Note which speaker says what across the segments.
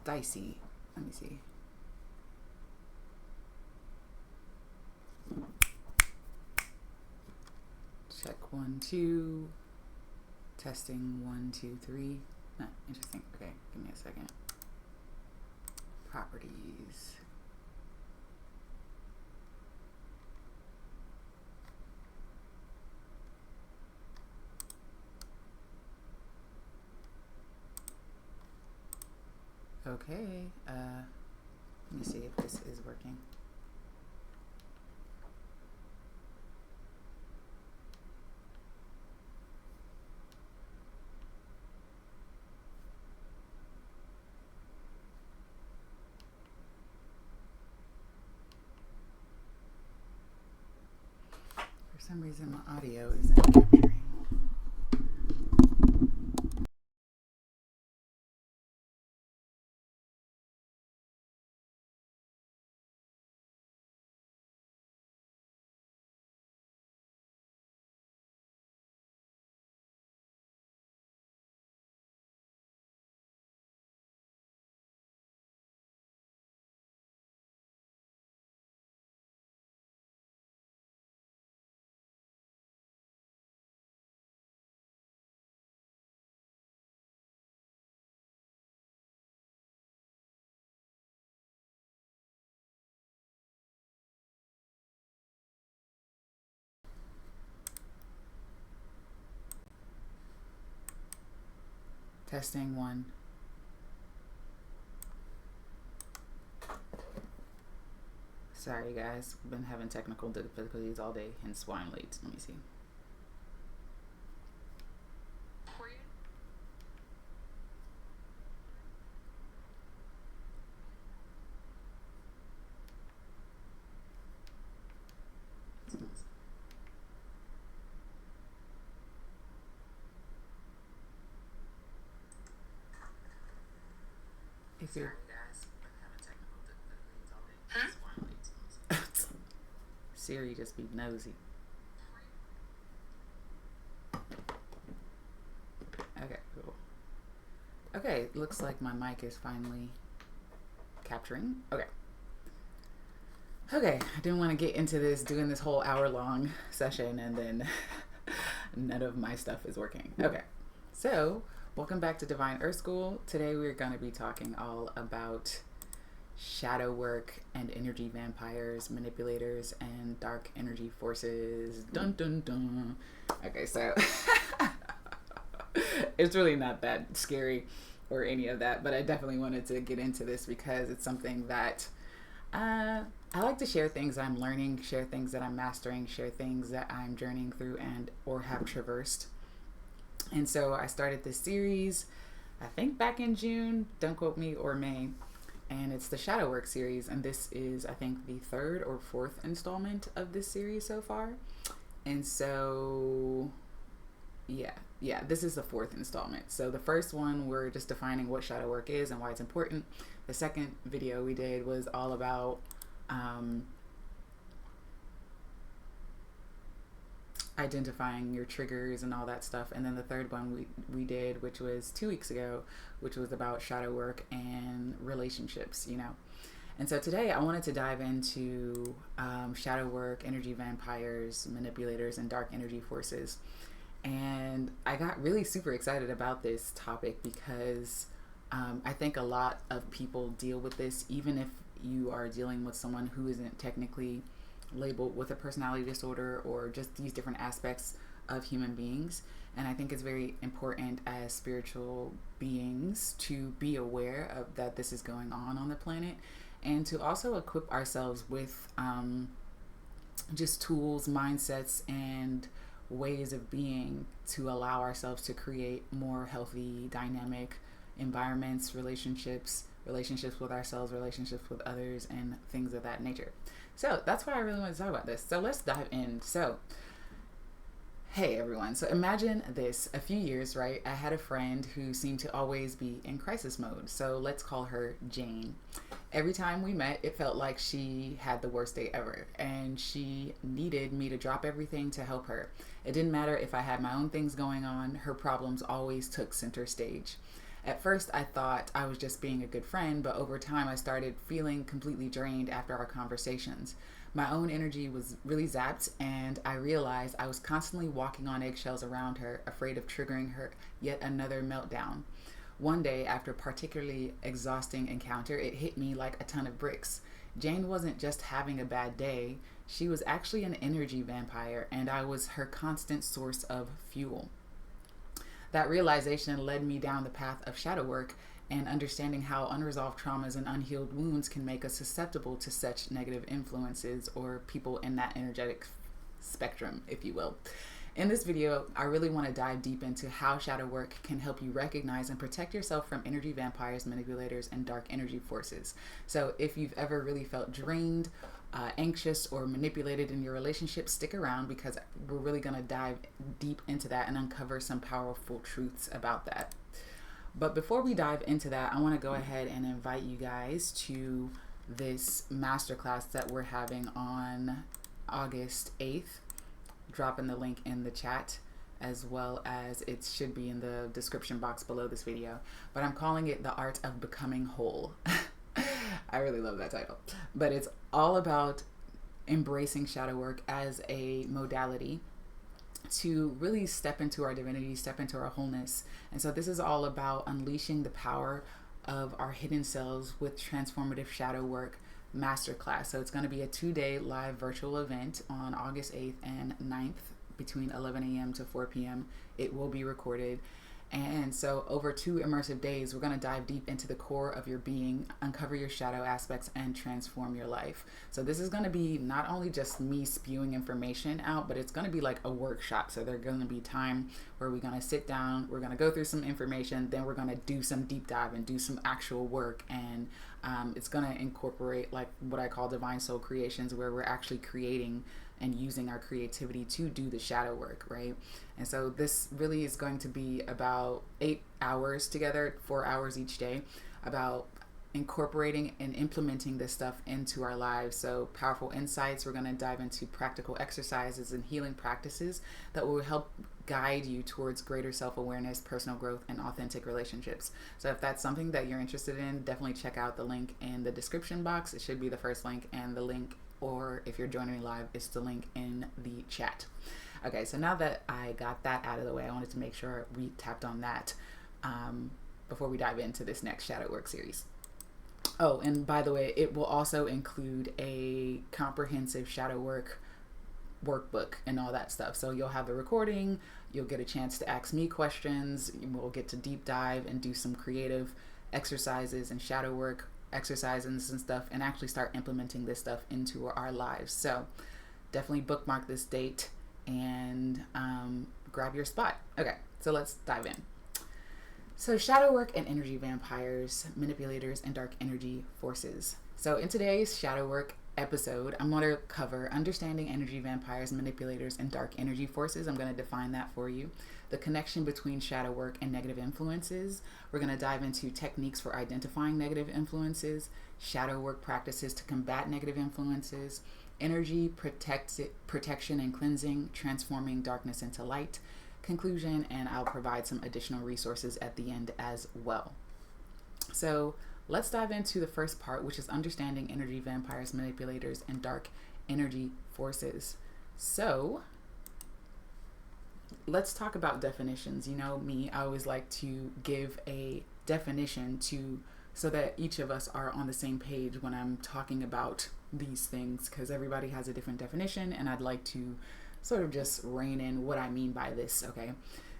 Speaker 1: dicey. Let me see. Check 1, 2. Testing 1, 2, 3. Interesting. Okay, give me a second. Properties. Okay, let me see if this is working. For some reason, my audio isn't capturing. Testing 1. Sorry guys, been having technical difficulties all day, hence why I'm late. Let me see. If you're Siri just be nosy. Okay, cool. Okay, looks like my mic is finally capturing. Okay. Okay, I didn't want to get into this, doing this whole hour-long session, and then none of my stuff is working. Okay, so welcome back to Divine Earth School. Today we're going to be talking all about shadow work and energy vampires, manipulators, and dark energy forces. Dun dun dun. Okay, so it's really not that scary or any of that, but I definitely wanted to get into this because it's something that I like to share things I'm learning, share things that I'm mastering, share things that I'm journeying through and or have traversed. And so I started this series, I think back in June, don't quote me, or May. And it's the Shadow Work series, and this is, I think, the 3rd or 4th installment of this series so far. And so, yeah, this is the 4th installment. So the first one, we're just defining what shadow work is and why it's important. The second video we did was all about identifying your triggers and all that stuff. And then the third one we did, which was 2 weeks ago, which was about shadow work and relationships, you know. And so today I wanted to dive into shadow work, energy vampires, manipulators, and dark energy forces. And I got really super excited about this topic because I think a lot of people deal with this, even if you are dealing with someone who isn't technically labeled with a personality disorder or just these different aspects of human beings. And I think it's very important as spiritual beings to be aware of that this is going on the planet, and to also equip ourselves with just tools, mindsets, and ways of being to allow ourselves to create more healthy, dynamic environments, relationships with ourselves, relationships with others, and things of that nature. So that's why I really want to talk about this. So let's dive in. So, hey everyone. So imagine this. A few years, right? I had a friend who seemed to always be in crisis mode. So let's call her Jane. Every time we met, it felt like she had the worst day ever. And she needed me to drop everything to help her. It didn't matter if I had my own things going on. Her problems always took center stage. At first, I thought I was just being a good friend, but over time, I started feeling completely drained after our conversations. My own energy was really zapped, and I realized I was constantly walking on eggshells around her, afraid of triggering her yet another meltdown. One day, after a particularly exhausting encounter, it hit me like a ton of bricks. Jane wasn't just having a bad day, she was actually an energy vampire, and I was her constant source of fuel. That realization led me down the path of shadow work and understanding how unresolved traumas and unhealed wounds can make us susceptible to such negative influences or people in that energetic spectrum, if you will. In this video, I really want to dive deep into how shadow work can help you recognize and protect yourself from energy vampires, manipulators, and dark energy forces. So if you've ever really felt drained, anxious, or manipulated in your relationship, stick around because we're really going to dive deep into that and uncover some powerful truths about that. But before we dive into that, I want to go ahead and invite you guys to this masterclass that we're having on August 8th. Dropping the link in the chat, as well as it should be in the description box below this video. But I'm calling it The Art of Becoming Whole. I really love that title. But it's all about embracing shadow work as a modality to really step into our divinity, step into our wholeness. And so this is all about unleashing the power of our hidden selves with transformative shadow work masterclass. So it's going to be a 2-day live virtual event on August 8th and 9th between 11 a.m. to 4 p.m. It will be recorded. And so over 2 immersive days, we're going to dive deep into the core of your being, uncover your shadow aspects, and transform your life. So this is going to be not only just me spewing information out, but it's going to be like a workshop. So there's going to be time where we're going to sit down, we're going to go through some information, then we're going to do some deep dive and do some actual work. And it's going to incorporate like what I call divine soul creations, where we're actually creating and using our creativity to do the shadow work, right? And so this really is going to be about 8 hours together, 4 hours each day, about incorporating and implementing this stuff into our lives. So powerful insights, we're going to dive into practical exercises and healing practices that will help guide you towards greater self-awareness, personal growth, and authentic relationships. So if that's something that you're interested in, definitely check out the link in the description box. It should be the first link, and the link, or if you're joining me live, it's the link in the chat. Okay, so now that I got that out of the way, I wanted to make sure we tapped on that before we dive into this next shadow work series. Oh, and by the way, it will also include a comprehensive shadow work workbook and all that stuff. So you'll have the recording, you'll get a chance to ask me questions, we'll get to deep dive and do some creative exercises and shadow work exercises and stuff, and actually start implementing this stuff into our lives. So definitely bookmark this date and grab your spot. Okay, so let's dive in. So shadow work and energy vampires, manipulators, and dark energy forces. So in today's shadow work episode, I'm going to cover understanding energy vampires, manipulators, and dark energy forces. I'm going to define that for you. The connection between shadow work and negative influences. We're going to dive into techniques for identifying negative influences, shadow work practices to combat negative influences, energy protection and cleansing, transforming darkness into light, conclusion, and I'll provide some additional resources at the end as well. So let's dive into the first part, which is understanding energy vampires, manipulators, and dark energy forces. So let's talk about definitions. You know me, I always like to give a definition so that each of us are on the same page when I'm talking about these things, because everybody has a different definition, and I'd like to sort of just rein in what I mean by this, okay?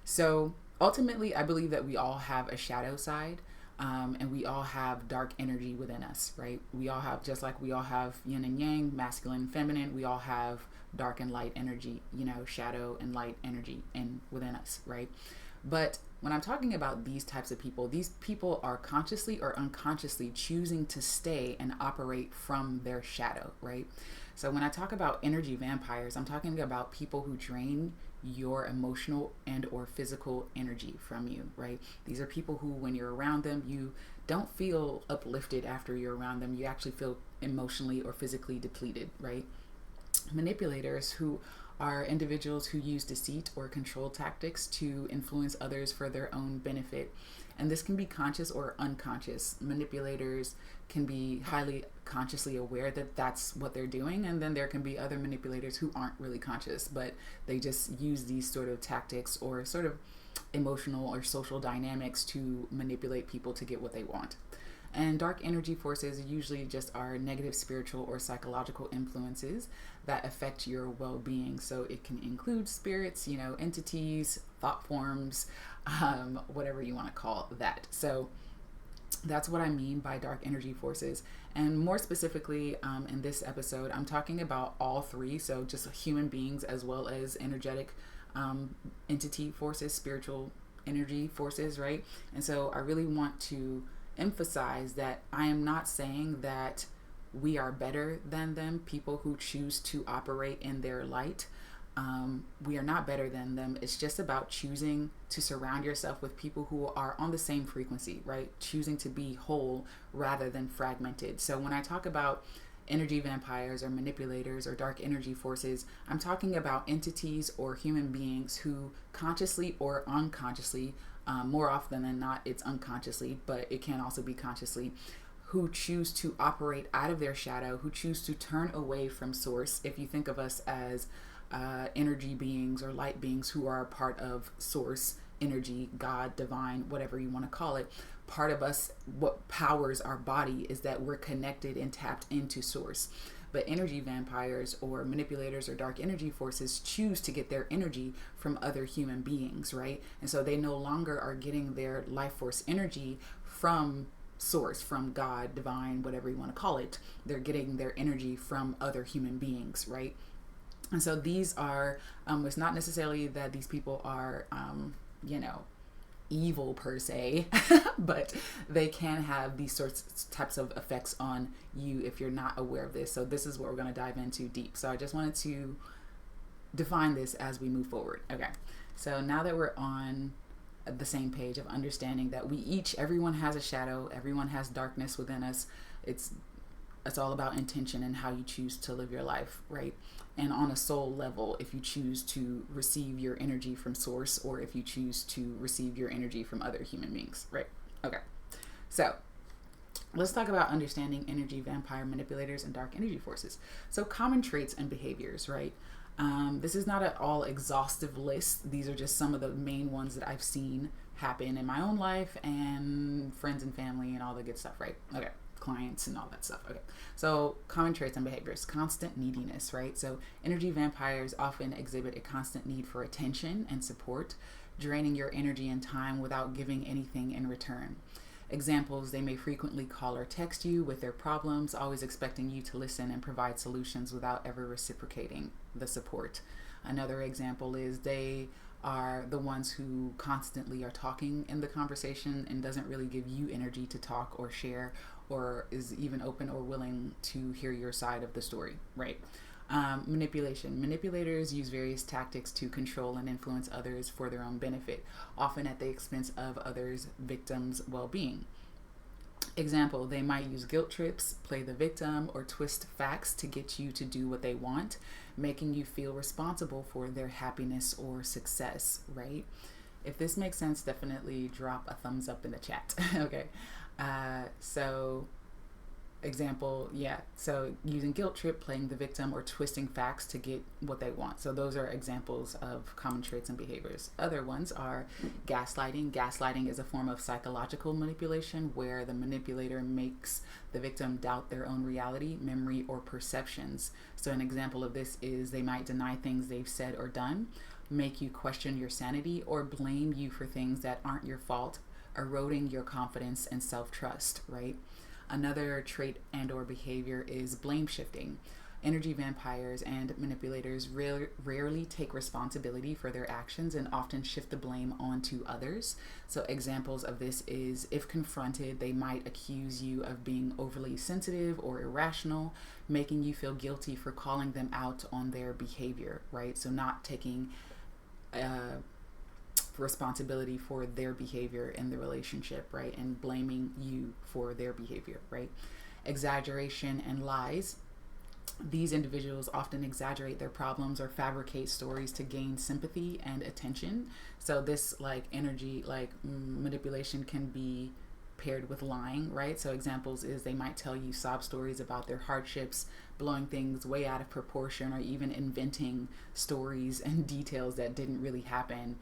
Speaker 1: So ultimately, I believe that we all have a shadow side, and we all have dark energy within us, right? We all have, just like we all have yin and yang, masculine and feminine, we all have dark and light energy, you know, shadow and light energy within us, right? But when I'm talking about these types of people, these people are consciously or unconsciously choosing to stay and operate from their shadow, right? So when I talk about energy vampires, I'm talking about people who drain your emotional and or physical energy from you, right? These are people who, when you're around them, you don't feel uplifted after you're around them. You actually feel emotionally or physically depleted, right? Manipulators who are individuals who use deceit or control tactics to influence others for their own benefit. And this can be conscious or unconscious. Manipulators can be highly consciously aware that that's what they're doing, and then there can be other manipulators who aren't really conscious, but they just use these sort of tactics or sort of emotional or social dynamics to manipulate people to get what they want. And dark energy forces usually just are negative spiritual or psychological influences that affect your well-being. So it can include spirits, entities, thought forms, whatever you want to call that. So that's what I mean by dark energy forces. And more specifically, in this episode, I'm talking about all three. So just human beings as well as energetic entity forces, spiritual energy forces, right? And so I really want to emphasize that I am not saying that we are better than them, people who choose to operate in their light. We are not better than them. It's just about choosing to surround yourself with people who are on the same frequency, right? Choosing to be whole rather than fragmented. So when I talk about energy vampires or manipulators or dark energy forces, I'm talking about entities or human beings who consciously or unconsciously, more often than not it's unconsciously, but it can also be consciously, who choose to operate out of their shadow, who choose to turn away from source. If you think of us as energy beings or light beings who are a part of source, energy, God, divine, whatever you want to call it, part of us, what powers our body is that we're connected and tapped into source. But energy vampires or manipulators or dark energy forces choose to get their energy from other human beings, right? And so they no longer are getting their life force energy from source, from God, divine, whatever you want to call it. They're getting their energy from other human beings, right? And so these are, it's not necessarily that these people are, evil per se, but they can have these types of effects on you if you're not aware of this. So this is what we're going to dive into deep. So I just wanted to define this as we move forward. Okay. So now that we're on the same page of understanding that everyone has a shadow, everyone has darkness within us. It's all about intention and how you choose to live your life, right? And on a soul level, if you choose to receive your energy from source or if you choose to receive your energy from other human beings, right? Okay. So let's talk about understanding energy vampire manipulators and dark energy forces. So common traits and behaviors, right? This is not an all exhaustive list. These are just some of the main ones that I've seen happen in my own life and friends and family and all the good stuff, right? Okay. Clients and all that stuff. Okay. So common traits and behaviors, constant neediness, right? So energy vampires often exhibit a constant need for attention and support, draining your energy and time without giving anything in return. Examples, they may frequently call or text you with their problems, always expecting you to listen and provide solutions without ever reciprocating the support. Another example is they are the ones who constantly are talking in the conversation and doesn't really give you energy to talk or share or is even open or willing to hear your side of the story, right? Manipulation. Manipulators use various tactics to control and influence others for their own benefit, often at the expense of others' victims' well-being. Example, they might use guilt trips, play the victim, or twist facts to get you to do what they want, making you feel responsible for their happiness or success, right? If this makes sense, definitely drop a thumbs up in the chat. Okay. So example, so using guilt trip, playing the victim, or twisting facts to get what they want. So those are examples of common traits and behaviors. Other ones are gaslighting. Gaslighting is a form of psychological manipulation where the manipulator makes the victim doubt their own reality, memory, or perceptions. So an example of this is they might deny things they've said or done, make you question your sanity, or blame you for things that aren't your fault, eroding your confidence and self-trust, right? Another trait and or behavior is blame shifting. Energy vampires and manipulators rarely take responsibility for their actions and often shift the blame onto others. So examples of this is if confronted, they might accuse you of being overly sensitive or irrational, making you feel guilty for calling them out on their behavior, right? So not taking responsibility for their behavior in the relationship, right? And blaming you for their behavior, right? Exaggeration and lies. These individuals often exaggerate their problems or fabricate stories to gain sympathy and attention. So this like energy, like manipulation, can be paired with lying, right? So examples is they might tell you sob stories about their hardships, blowing things way out of proportion, or even inventing stories and details that didn't really happen,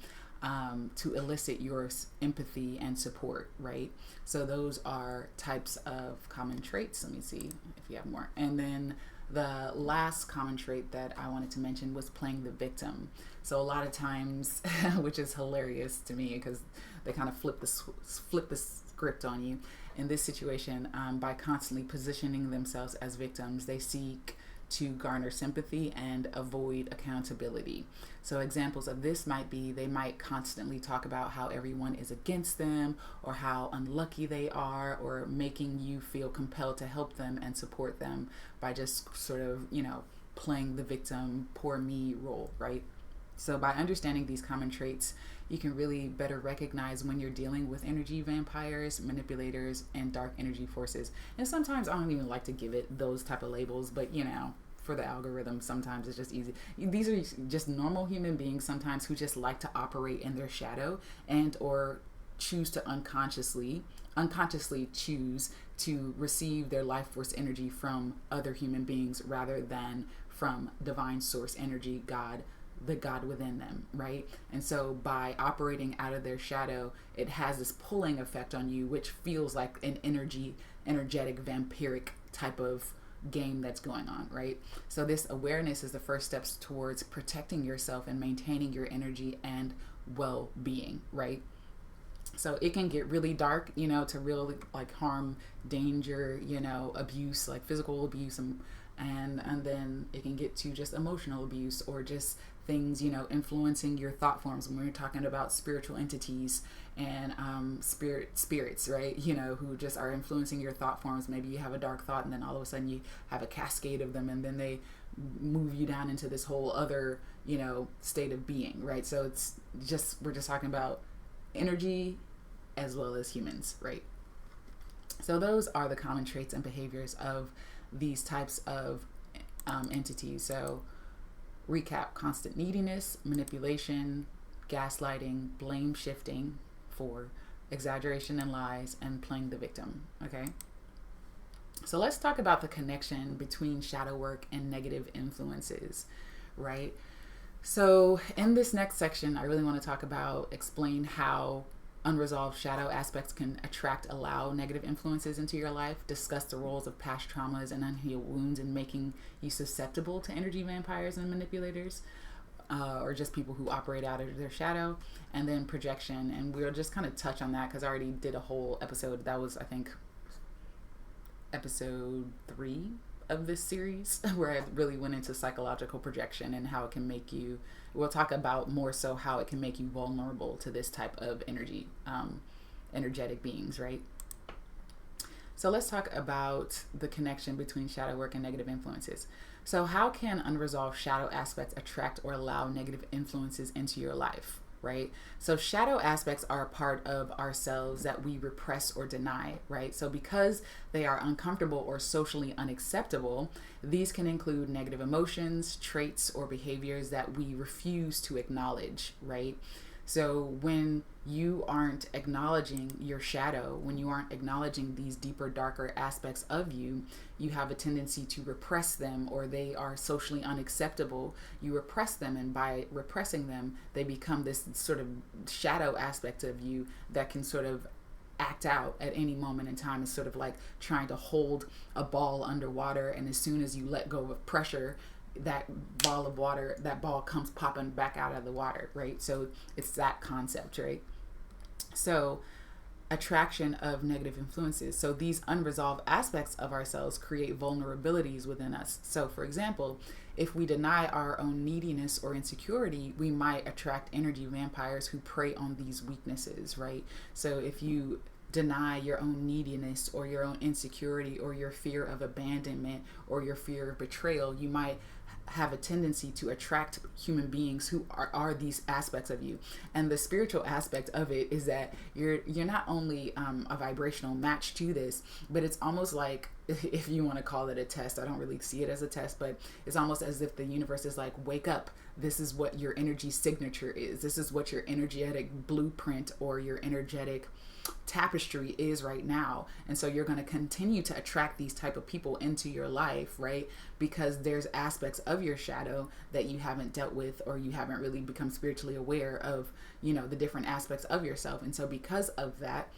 Speaker 1: to elicit your empathy and support, right? So those are types of common traits. Let me see if you have more. And then the last common trait that I wanted to mention was playing the victim. So a lot of times, which is hilarious to me because they kind of flip the script on you. In this situation, by constantly positioning themselves as victims, they seek to garner sympathy and avoid accountability. So examples of this might be they might constantly talk about how everyone is against them or how unlucky they are, or making you feel compelled to help them and support them by just sort of, playing the victim, poor me role, right? So by understanding these common traits, you can really better recognize when you're dealing with energy vampires, manipulators, and dark energy forces. And sometimes I don't even like to give it those type of labels, but for the algorithm, sometimes it's just easy. These are just normal human beings sometimes who just like to operate in their shadow and or choose to unconsciously choose to receive their life force energy from other human beings rather than from divine source energy, God, the God within them, right? And so by operating out of their shadow, it has this pulling effect on you, which feels like an energetic, vampiric type of game that's going on, right? So this awareness is the first steps towards protecting yourself and maintaining your energy and well-being, right? So it can get really dark, to really like harm, danger, abuse, like physical abuse, and then it can get to just emotional abuse or just things, influencing your thought forms. When we're talking about spiritual entities and spirits, right? Who just are influencing your thought forms. Maybe you have a dark thought and then all of a sudden you have a cascade of them, and then they move you down into this whole other, state of being, right? So we're just talking about energy as well as humans, right? So those are the common traits and behaviors of these types of entities. So recap: constant neediness, manipulation, gaslighting, blame shifting for exaggeration and lies, and playing the victim. Okay, so let's talk about the connection between shadow work and negative influences, right? So in this next section, I really want to explain how unresolved shadow aspects can allow negative influences into your life, discuss the roles of past traumas and unhealed wounds in making you susceptible to energy vampires and manipulators, or just people who operate out of their shadow, and then projection. And we'll just kind of touch on that because I already did a whole episode. That was, I think, episode 3 of this series where I really went into psychological projection and how it can make you, we'll talk about more so how it can make you vulnerable to this type of energetic beings, right? So let's talk about the connection between shadow work and negative influences. So how can unresolved shadow aspects attract or allow negative influences into your life, right? So shadow aspects are a part of ourselves that we repress or deny, right? So because they are uncomfortable or socially unacceptable, these can include negative emotions, traits, or behaviors that we refuse to acknowledge, right? So when you aren't acknowledging your shadow, when you aren't acknowledging these deeper, darker aspects of you, you have a tendency to repress them, or they are socially unacceptable. You repress them, and by repressing them, they become this sort of shadow aspect of you that can sort of act out at any moment in time. It's sort of like trying to hold a ball underwater, and as soon as you let go of pressure, that ball of water, that ball comes popping back out of the water, right? So it's that concept, right? So attraction of negative influences. So these unresolved aspects of ourselves create vulnerabilities within us. So for example, if we deny our own neediness or insecurity, we might attract energy vampires who prey on these weaknesses, right? So if you deny your own neediness or your own insecurity or your fear of abandonment or your fear of betrayal, you might have a tendency to attract human beings who are these aspects of you. And the spiritual aspect of it is that you're not only a vibrational match to this, but it's almost like if you want to call it a test. I don't really see it as a test, but it's almost as if the universe is like, wake up. This is what your energy signature is. This is what your energetic blueprint or your energetic tapestry is right now. And so you're going to continue to attract these type of people into your life, right? Because there's aspects of your shadow that you haven't dealt with, or you haven't really become spiritually aware of, you know, the different aspects of yourself. And so because of that,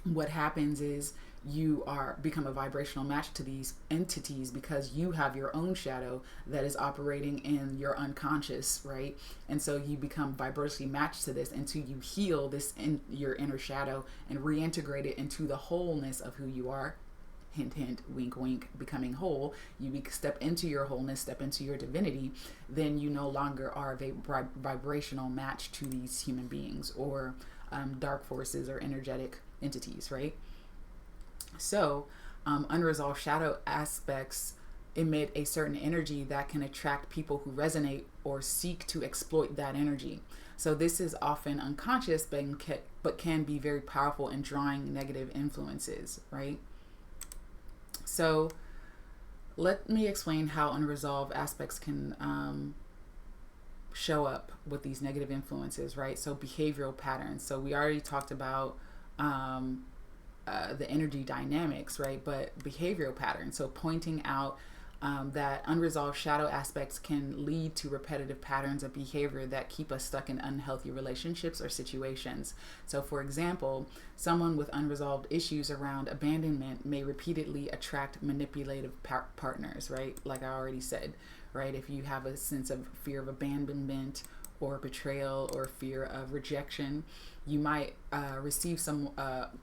Speaker 1: what happens is you become a vibrational match to these entities, because you have your own shadow that is operating in your unconscious, right? And so you become vibrationally matched to this until you heal this in your inner shadow and reintegrate it into the wholeness of who you are. Hint, hint, wink, wink, becoming whole. You step into your wholeness, step into your divinity. Then you no longer are a vibrational match to these human beings or dark forces or energetic entities, right? So unresolved shadow aspects emit a certain energy that can attract people who resonate or seek to exploit that energy. So this is often unconscious, but can be very powerful in drawing negative influences, right? So let me explain how unresolved aspects can show up with these negative influences, right? So behavioral patterns. So we already talked about the energy dynamics, right? But behavioral patterns. So pointing out that unresolved shadow aspects can lead to repetitive patterns of behavior that keep us stuck in unhealthy relationships or situations. So for example, someone with unresolved issues around abandonment may repeatedly attract manipulative partners, right? Like I already said, right? If you have a sense of fear of abandonment or betrayal or fear of rejection, you might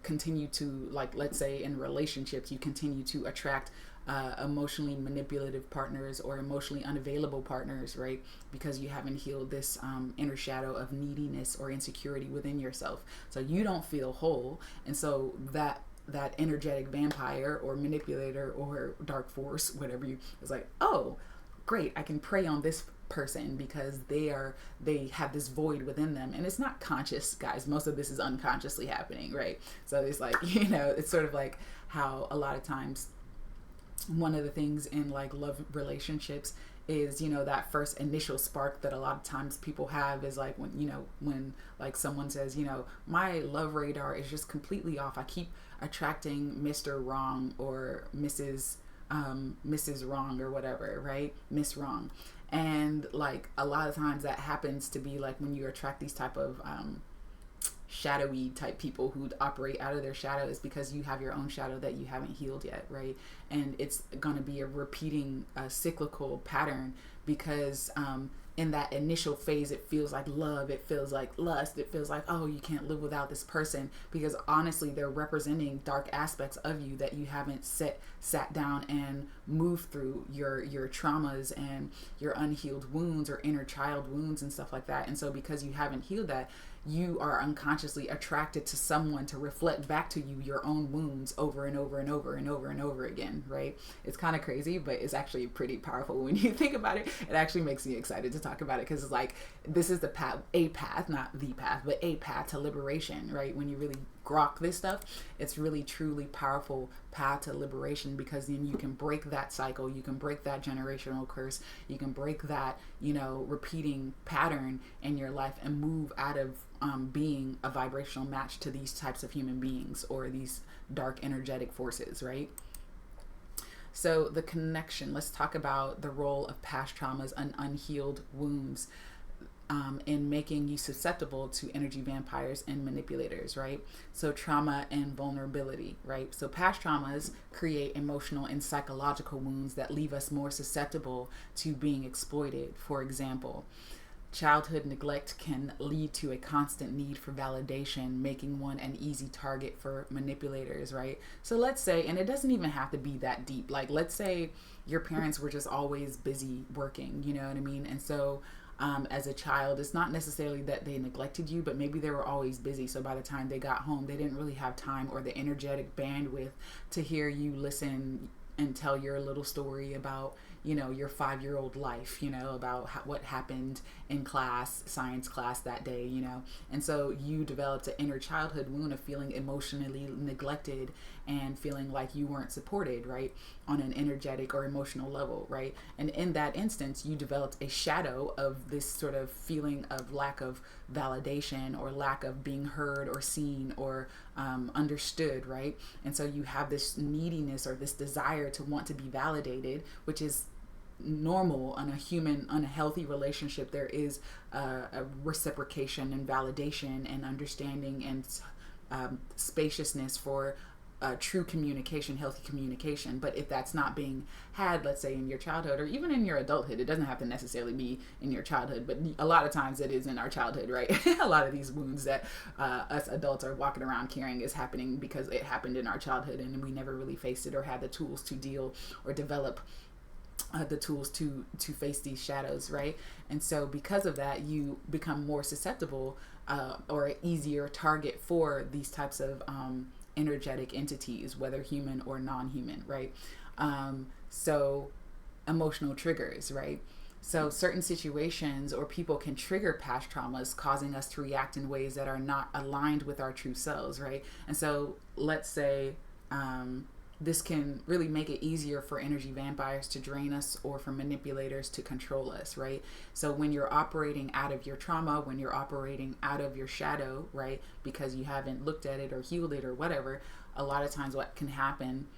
Speaker 1: continue to, like, let's say in relationships, you continue to attract emotionally manipulative partners or emotionally unavailable partners, right? Because you haven't healed this inner shadow of neediness or insecurity within yourself. So you don't feel whole. And so that energetic vampire or manipulator or dark force, whatever is like, oh, great, I can prey on this person because they have this void within them. And it's not conscious, guys. Most of this is unconsciously happening, right? So it's like, you know, it's sort of like how a lot of times one of the things in like love relationships is, you know, that first initial spark that a lot of times people have is like when like someone says, you know, my love radar is just completely off. I keep attracting Mr. Wrong or Mrs. Wrong or whatever, right? Miss Wrong. And like a lot of times that happens to be like when you attract these type of shadowy type people who operate out of their shadow, is because you have your own shadow that you haven't healed yet, right? And it's going to be a repeating cyclical pattern because in that initial phase, it feels like love, it feels like lust, it feels like, oh, you can't live without this person, because honestly they're representing dark aspects of you that you haven't sat down and moved through, your traumas and your unhealed wounds or inner child wounds and stuff like that. And so because you haven't healed that, you are unconsciously attracted to someone to reflect back to you your own wounds over and over and over and over and over again, right? It's kind of crazy, but it's actually pretty powerful when you think about it. It actually makes me excited to talk about it because it's like, this is a path, not the path, but a path to liberation, right? When you really grok this stuff, it's really truly powerful path to liberation, because then you can break that cycle, you can break that generational curse, you can break that, you know, repeating pattern in your life and move out of being a vibrational match to these types of human beings or these dark energetic forces, right? So the connection, let's talk about the role of past traumas and unhealed wounds in making you susceptible to energy vampires and manipulators, right? So trauma and vulnerability, right? So past traumas create emotional and psychological wounds that leave us more susceptible to being exploited. For example, childhood neglect can lead to a constant need for validation, making one an easy target for manipulators, right? So let's say, and it doesn't even have to be that deep, like let's say your parents were just always busy working, you know what I mean? And so as a child, it's not necessarily that they neglected you, but maybe they were always busy. So by the time they got home, they didn't really have time or the energetic bandwidth to hear you listen and tell your little story about, your 5-year-old life, about what happened in class, science class that day, and so you developed an inner childhood wound of feeling emotionally neglected and feeling like you weren't supported, right, on an energetic or emotional level, right? And in that instance, you developed a shadow of this sort of feeling of lack of validation or lack of being heard or seen or understood, right? And so you have this neediness or this desire to want to be validated, which is normal on a healthy relationship. There is a reciprocation and validation and understanding and spaciousness for true communication, healthy communication. But if that's not being had, let's say in your childhood or even in your adulthood, it doesn't have to necessarily be in your childhood, but a lot of times it is in our childhood, right? A lot of these wounds that us adults are walking around carrying is happening because it happened in our childhood and we never really faced it or had the tools to deal or develop the tools to face these shadows, right? And so because of that, you become more susceptible or an easier target for these types of energetic entities, whether human or non-human, right? So emotional triggers, right? So certain situations or people can trigger past traumas, causing us to react in ways that are not aligned with our true selves, right? And so let's say this can really make it easier for energy vampires to drain us or for manipulators to control us, right? So when you're operating out of your trauma, when you're operating out of your shadow, right, because you haven't looked at it or healed it or whatever, a lot of times what can happen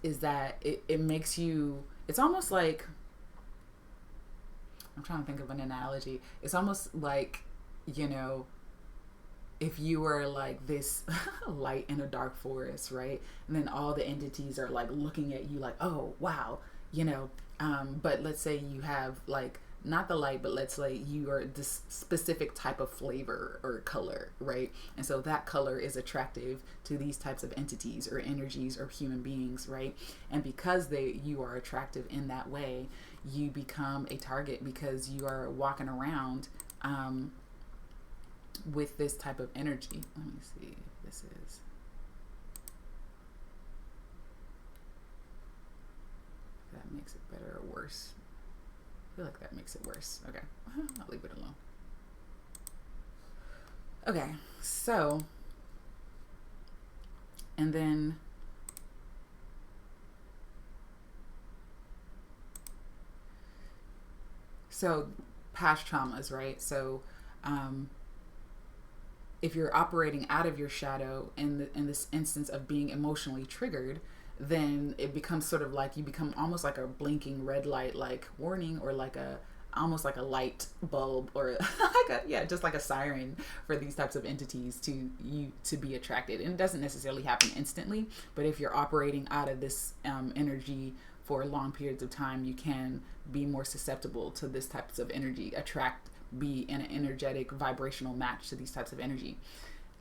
Speaker 1: is that it makes you, it's almost like, I'm trying to think of an analogy. It's almost like, if you were like this light in a dark forest, right? And then all the entities are like looking at you like, oh, wow, but let's say you have like, not the light, but let's say you are this specific type of flavor or color, right? And so that color is attractive to these types of entities or energies or human beings, right? And because you are attractive in that way, you become a target because you are walking around, with this type of energy. Let me see if this is, if that makes it better or worse. I feel like that makes it worse. Okay, I'll leave it alone. Okay, so, and then past traumas, right? So if you're operating out of your shadow in this instance of being emotionally triggered, then it becomes sort of like you become almost like a blinking red light, like warning, or like almost like a light bulb, or just like a siren for these types of entities to be attracted. And it doesn't necessarily happen instantly, but if you're operating out of this energy for long periods of time, you can be more susceptible to this types of energy, be in an energetic vibrational match to these types of energy.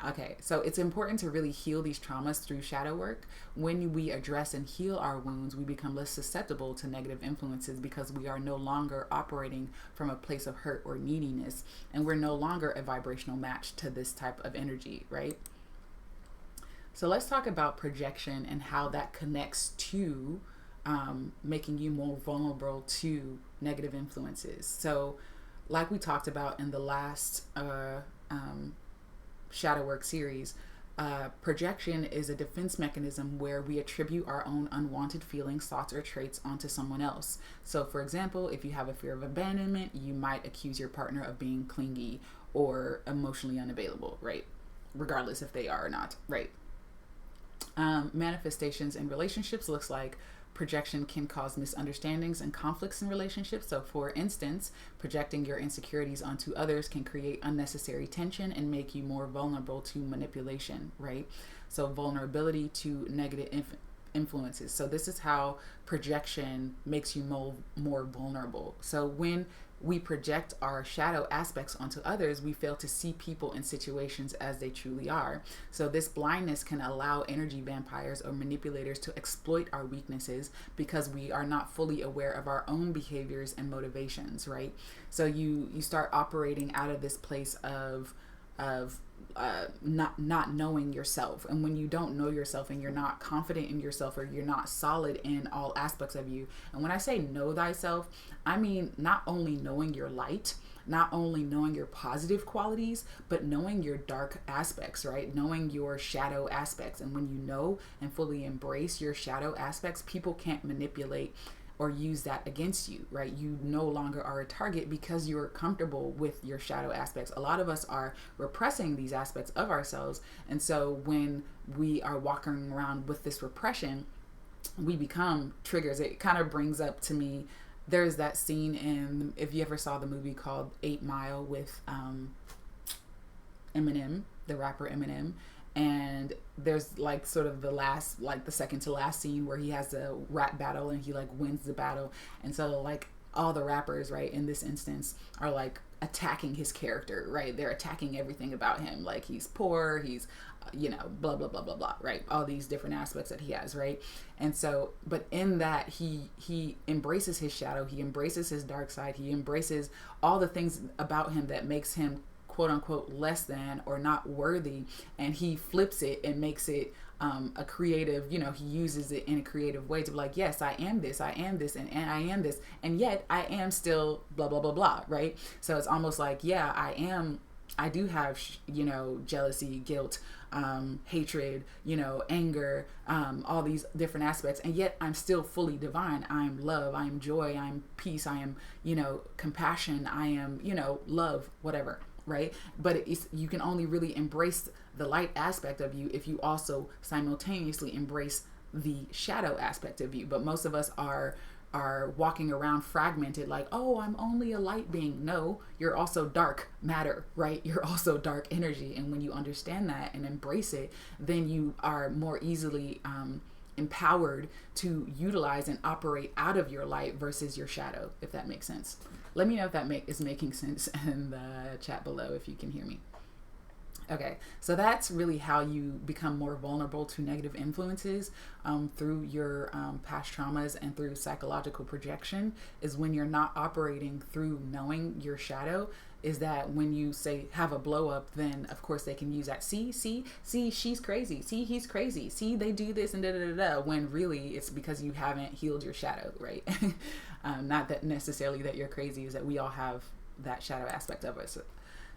Speaker 1: Okay, so it's important to really heal these traumas through shadow work. When we address and heal our wounds, we become less susceptible to negative influences because we are no longer operating from a place of hurt or neediness, and we're no longer a vibrational match to this type of energy, right? So let's talk about projection and how that connects to making you more vulnerable to negative influences. So like we talked about in the last shadow work series, projection is a defense mechanism where we attribute our own unwanted feelings, thoughts, or traits onto someone else. So for example, if you have a fear of abandonment, you might accuse your partner of being clingy or emotionally unavailable, right? Regardless if they are or not, right? Manifestations in relationships looks like projection can cause misunderstandings and conflicts in relationships. So for instance, projecting your insecurities onto others can create unnecessary tension and make you more vulnerable to manipulation, right? So vulnerability to negative influences. So this is how projection makes you more vulnerable. So when we project our shadow aspects onto others, we fail to see people and situations as they truly are. So this blindness can allow energy vampires or manipulators to exploit our weaknesses because we are not fully aware of our own behaviors and motivations, right? So you start operating out of this place of not knowing yourself. And when you don't know yourself and you're not confident in yourself, or you're not solid in all aspects of you. And when I say know thyself, I mean not only knowing your light, not only knowing your positive qualities, but knowing your dark aspects, right? Knowing your shadow aspects. And when you know and fully embrace your shadow aspects, people can't manipulate or use that against you, right? You no longer are a target because you're comfortable with your shadow aspects. A lot of us are repressing these aspects of ourselves. And so when we are walking around with this repression, we become triggers. It kind of brings up to me, there's that scene in, if you ever saw the movie called 8 Mile with Eminem, the rapper Eminem. And there's like sort of the last, like the second to last scene where he has a rap battle and he like wins the battle. And so like all the rappers, right, in this instance are like attacking his character, right? They're attacking everything about him. Like he's poor, he's, blah, blah, blah, blah, blah, right? All these different aspects that he has, right? And so, but in that he embraces his shadow, he embraces his dark side, he embraces all the things about him that makes him quote unquote less than or not worthy, and he flips it and makes it a creative, he uses it in a creative way to be like, yes, I am this, and I am this, and yet I am still blah blah blah blah, right? So it's almost like, yeah, I do have jealousy, guilt, hatred, anger, all these different aspects, and yet I'm still fully divine. I'm love, I am joy, I am peace, I am compassion, I am love, whatever, right? But you can only really embrace the light aspect of you if you also simultaneously embrace the shadow aspect of you. But most of us are walking around fragmented, like, oh, I'm only a light being. No, you're also dark matter, right? You're also dark energy. And when you understand that and embrace it, then you are more easily empowered to utilize and operate out of your light versus your shadow, if that makes sense. Let me know if that is making sense in the chat below if you can hear me. Okay, so that's really how you become more vulnerable to negative influences through your past traumas and through psychological projection, is when you're not operating through knowing your shadow. Is that when you say have a blow up, then of course they can use that. See, she's crazy. See, he's crazy. See, they do this and da da da da. When really it's because you haven't healed your shadow, right? Not that necessarily that you're crazy, is that we all have that shadow aspect of us.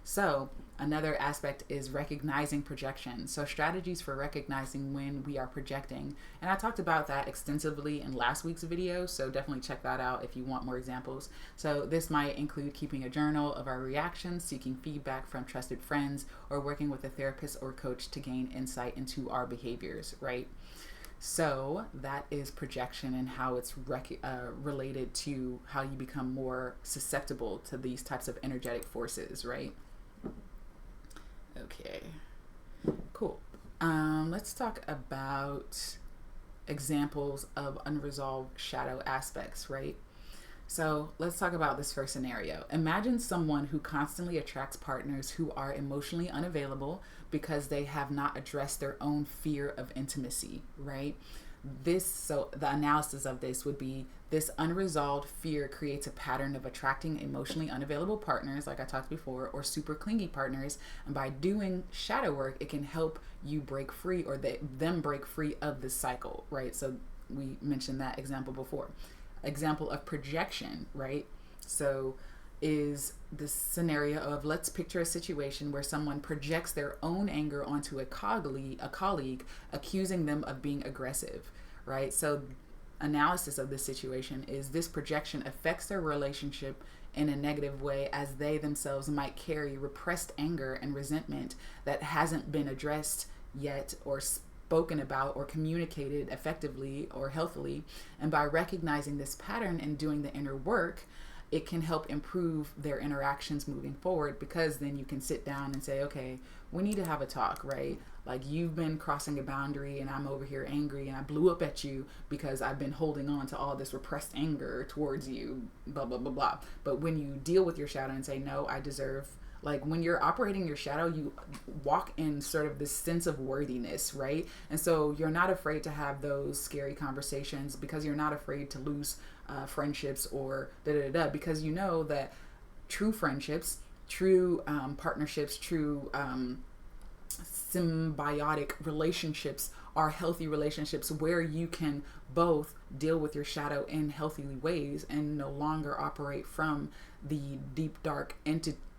Speaker 1: So another aspect is recognizing projection. So strategies for recognizing when we are projecting. And I talked about that extensively in last week's video, so definitely check that out if you want more examples. So this might include keeping a journal of our reactions, seeking feedback from trusted friends, or working with a therapist or coach to gain insight into our behaviors, right? So that is projection and how it's related to how you become more susceptible to these types of energetic forces, right? Okay, cool. Let's talk about examples of unresolved shadow aspects, right? So let's talk about this first scenario. Imagine someone who constantly attracts partners who are emotionally unavailable because they have not addressed their own fear of intimacy, right? So the analysis of this would be, this unresolved fear creates a pattern of attracting emotionally unavailable partners, like I talked before, or super clingy partners. And by doing shadow work, it can help you break free, or them break free of this cycle, right? So we mentioned that example before. Example of projection, right? So is this scenario of, let's picture a situation where someone projects their own anger onto a colleague, accusing them of being aggressive, right? So analysis of this situation is, this projection affects their relationship in a negative way, as they themselves might carry repressed anger and resentment that hasn't been addressed yet, or spoken about, or communicated effectively or healthily. And by recognizing this pattern and doing the inner work, it can help improve their interactions moving forward, because then you can sit down and say, okay, we need to have a talk, right? Like, you've been crossing a boundary and I'm over here angry and I blew up at you because I've been holding on to all this repressed anger towards you, blah, blah, blah, blah. But when you deal with your shadow and say, no, I deserve, like, when you're operating your shadow, you walk in sort of this sense of worthiness, right? And so you're not afraid to have those scary conversations, because you're not afraid to lose friendships or because you know that true friendships, true partnerships, true symbiotic relationships are healthy relationships where you can both deal with your shadow in healthy ways and no longer operate from the deep dark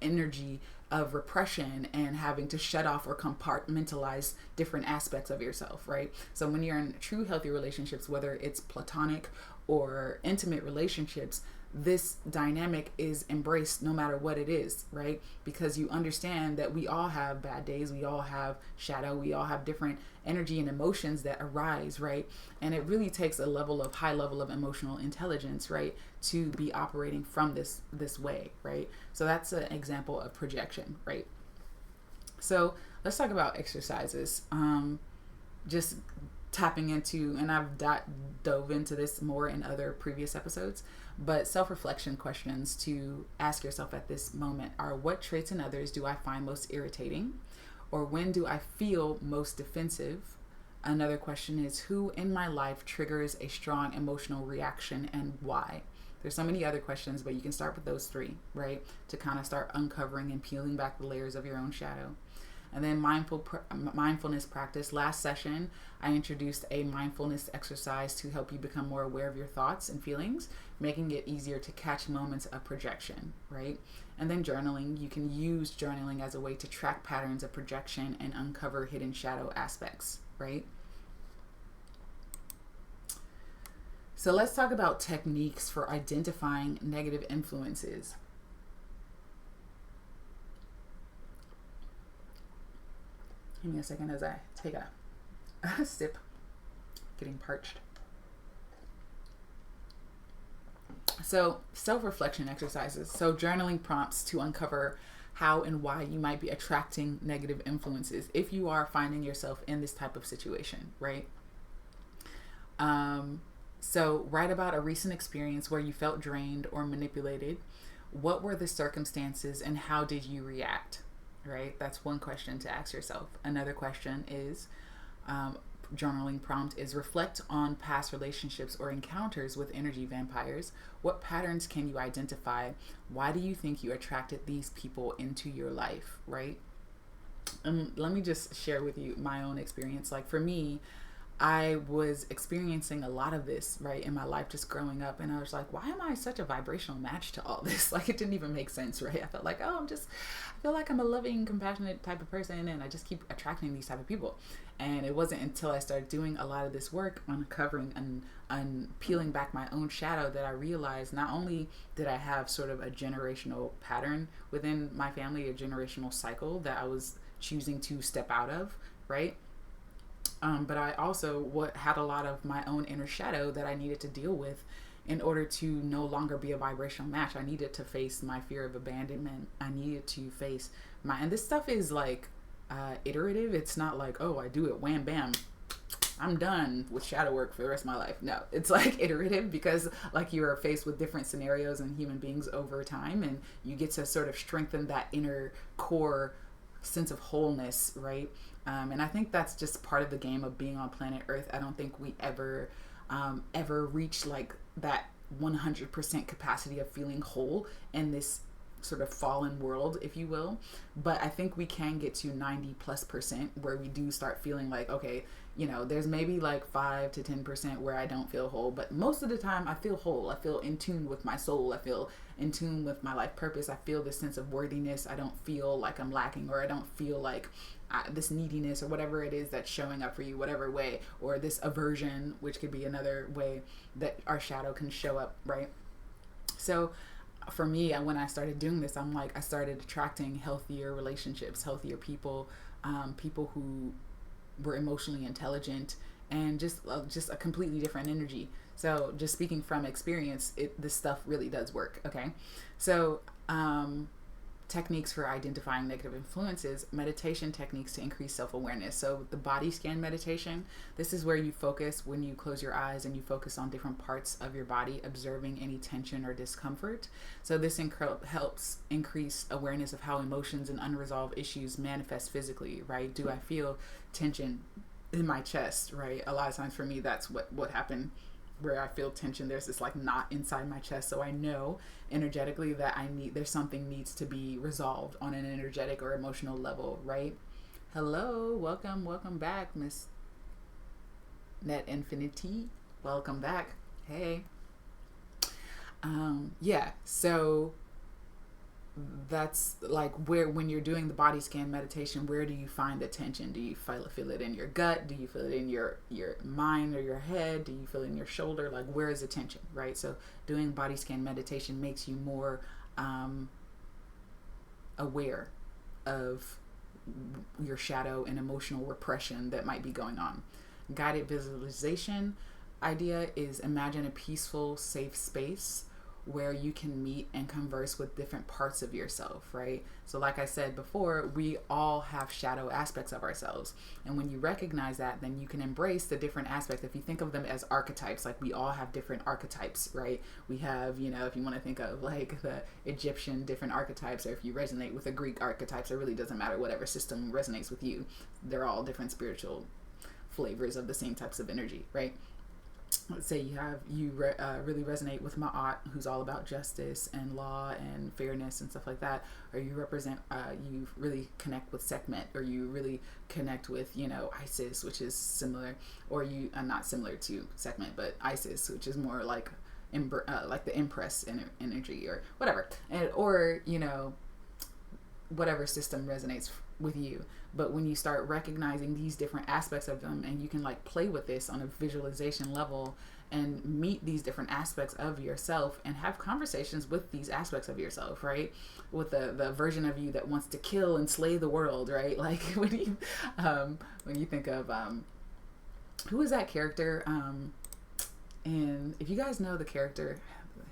Speaker 1: energy of repression and having to shut off or compartmentalize different aspects of yourself, right? So when you're in true healthy relationships, whether it's platonic or intimate relationships, this dynamic is embraced no matter what it is, right? Because you understand that we all have bad days, we all have shadow, we all have different energy and emotions that arise, right? And it really takes a high level of emotional intelligence, right, to be operating from this way, right? So that's an example of projection, right? So let's talk about exercises. Just tapping into, and I've dove into this more in other previous episodes, but self-reflection questions to ask yourself at this moment are: what traits in others do I find most irritating? Or when do I feel most defensive? Another question is: who in my life triggers a strong emotional reaction and why? There's so many other questions, but you can start with those three, right? To kind of start uncovering and peeling back the layers of your own shadow. And then mindfulness practice. Last session, I introduced a mindfulness exercise to help you become more aware of your thoughts and feelings, making it easier to catch moments of projection, right? And then journaling. You can use journaling as a way to track patterns of projection and uncover hidden shadow aspects, right? So let's talk about techniques for identifying negative influences. Give me a second as I take a sip. Getting parched. So self-reflection exercises. So journaling prompts to uncover how and why you might be attracting negative influences if you are finding yourself in this type of situation, right? So write about a recent experience where you felt drained or manipulated. What were the circumstances and how did you react? Right? That's one question to ask yourself. Another question is, journaling prompt is: reflect on past relationships or encounters with energy vampires. What patterns can you identify? Why do you think you attracted these people into your life? Right? Let me just share with you my own experience. Like for me, I was experiencing a lot of this, right, in my life just growing up. And I was like, why am I such a vibrational match to all this? Like, it didn't even make sense, right? I felt like, I feel like I'm a loving, compassionate type of person. And I just keep attracting these type of people. And it wasn't until I started doing a lot of this work, uncovering and peeling back my own shadow, that I realized not only did I have sort of a generational pattern within my family, a generational cycle that I was choosing to step out of, right? But I also had a lot of my own inner shadow that I needed to deal with in order to no longer be a vibrational match. I needed to face my fear of abandonment. I needed to face and this stuff is like iterative. It's not like, oh, I do it, wham, bam, I'm done with shadow work for the rest of my life. No, it's like iterative, because like you are faced with different scenarios and human beings over time, and you get to sort of strengthen that inner core sense of wholeness, right? And I think that's just part of the game of being on planet Earth. I don't think we ever reach like that 100% capacity of feeling whole in this sort of fallen world, if you will. But I think we can get to 90+% where we do start feeling like, okay, there's maybe like 5 to 10% where I don't feel whole, but most of the time I feel whole. I feel in tune with my soul. I feel in tune with my life purpose. I feel this sense of worthiness. I don't feel like I'm lacking, or I don't feel like this neediness or whatever it is that's showing up for you, whatever way, or this aversion, which could be another way that our shadow can show up, right? So for me, when I started doing this, I started attracting healthier relationships, healthier people, people who were emotionally intelligent, and just a completely different energy. So just speaking from experience, this stuff really does work. Okay. So, techniques for identifying negative influences: meditation techniques to increase self-awareness. So the body scan meditation, this is where you focus when you close your eyes and you focus on different parts of your body, observing any tension or discomfort. So this helps increase awareness of how emotions and unresolved issues manifest physically, right? Do I feel tension in my chest, right? A lot of times for me, that's what happened, where I feel tension. There's this like knot inside my chest. So I know energetically that there's something needs to be resolved on an energetic or emotional level, right? Hello, welcome back, Miss Net Infinity. Welcome back. Hey. Yeah, so that's like where, when you're doing the body scan meditation, where do you find the tension? Do you feel it in your gut? Do you feel it in your mind or your head? Do you feel it in your shoulder? Like, where is the tension, right? So doing body scan meditation makes you more aware of your shadow and emotional repression that might be going on. Guided visualization idea is: imagine a peaceful, safe space where you can meet and converse with different parts of yourself, right? So like I said before, we all have shadow aspects of ourselves. And when you recognize that, then you can embrace the different aspects. If you think of them as archetypes, like we all have different archetypes, right? We have, if you want to think of like the Egyptian different archetypes, or if you resonate with the Greek archetypes, it really doesn't matter, whatever system resonates with you. They're all different spiritual flavors of the same types of energy, right? Let's say you really resonate with Ma'at, who's all about justice and law and fairness and stuff like that, or you represent, you really connect with Sekhmet, or you really connect with, Isis, which is similar, or you not similar to Sekhmet, but Isis, which is more like the Empress energy, or whatever, or whatever system resonates with you. But when you start recognizing these different aspects of them, and you can like play with this on a visualization level and meet these different aspects of yourself and have conversations with these aspects of yourself, right? With the version of you that wants to kill and slay the world, right? Like when you think of who is that character, and if you guys know the character,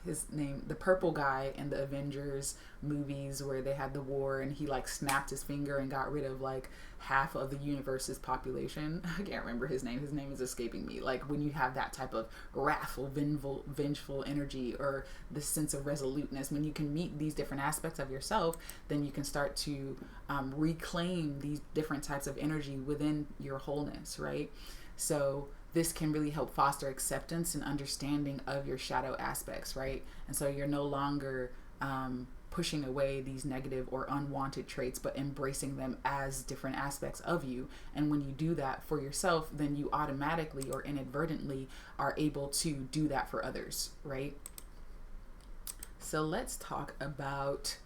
Speaker 1: his name, the purple guy in the Avengers movies where they had the war and he like snapped his finger and got rid of like half of the universe's population. I can't remember his name. His name is escaping me. Like when you have that type of wrathful, vengeful energy, or this sense of resoluteness, when you can meet these different aspects of yourself, then you can start to reclaim these different types of energy within your wholeness, right? So this can really help foster acceptance and understanding of your shadow aspects, right? And so you're no longer pushing away these negative or unwanted traits, but embracing them as different aspects of you. And when you do that for yourself, then you automatically or inadvertently are able to do that for others, right? So let's talk about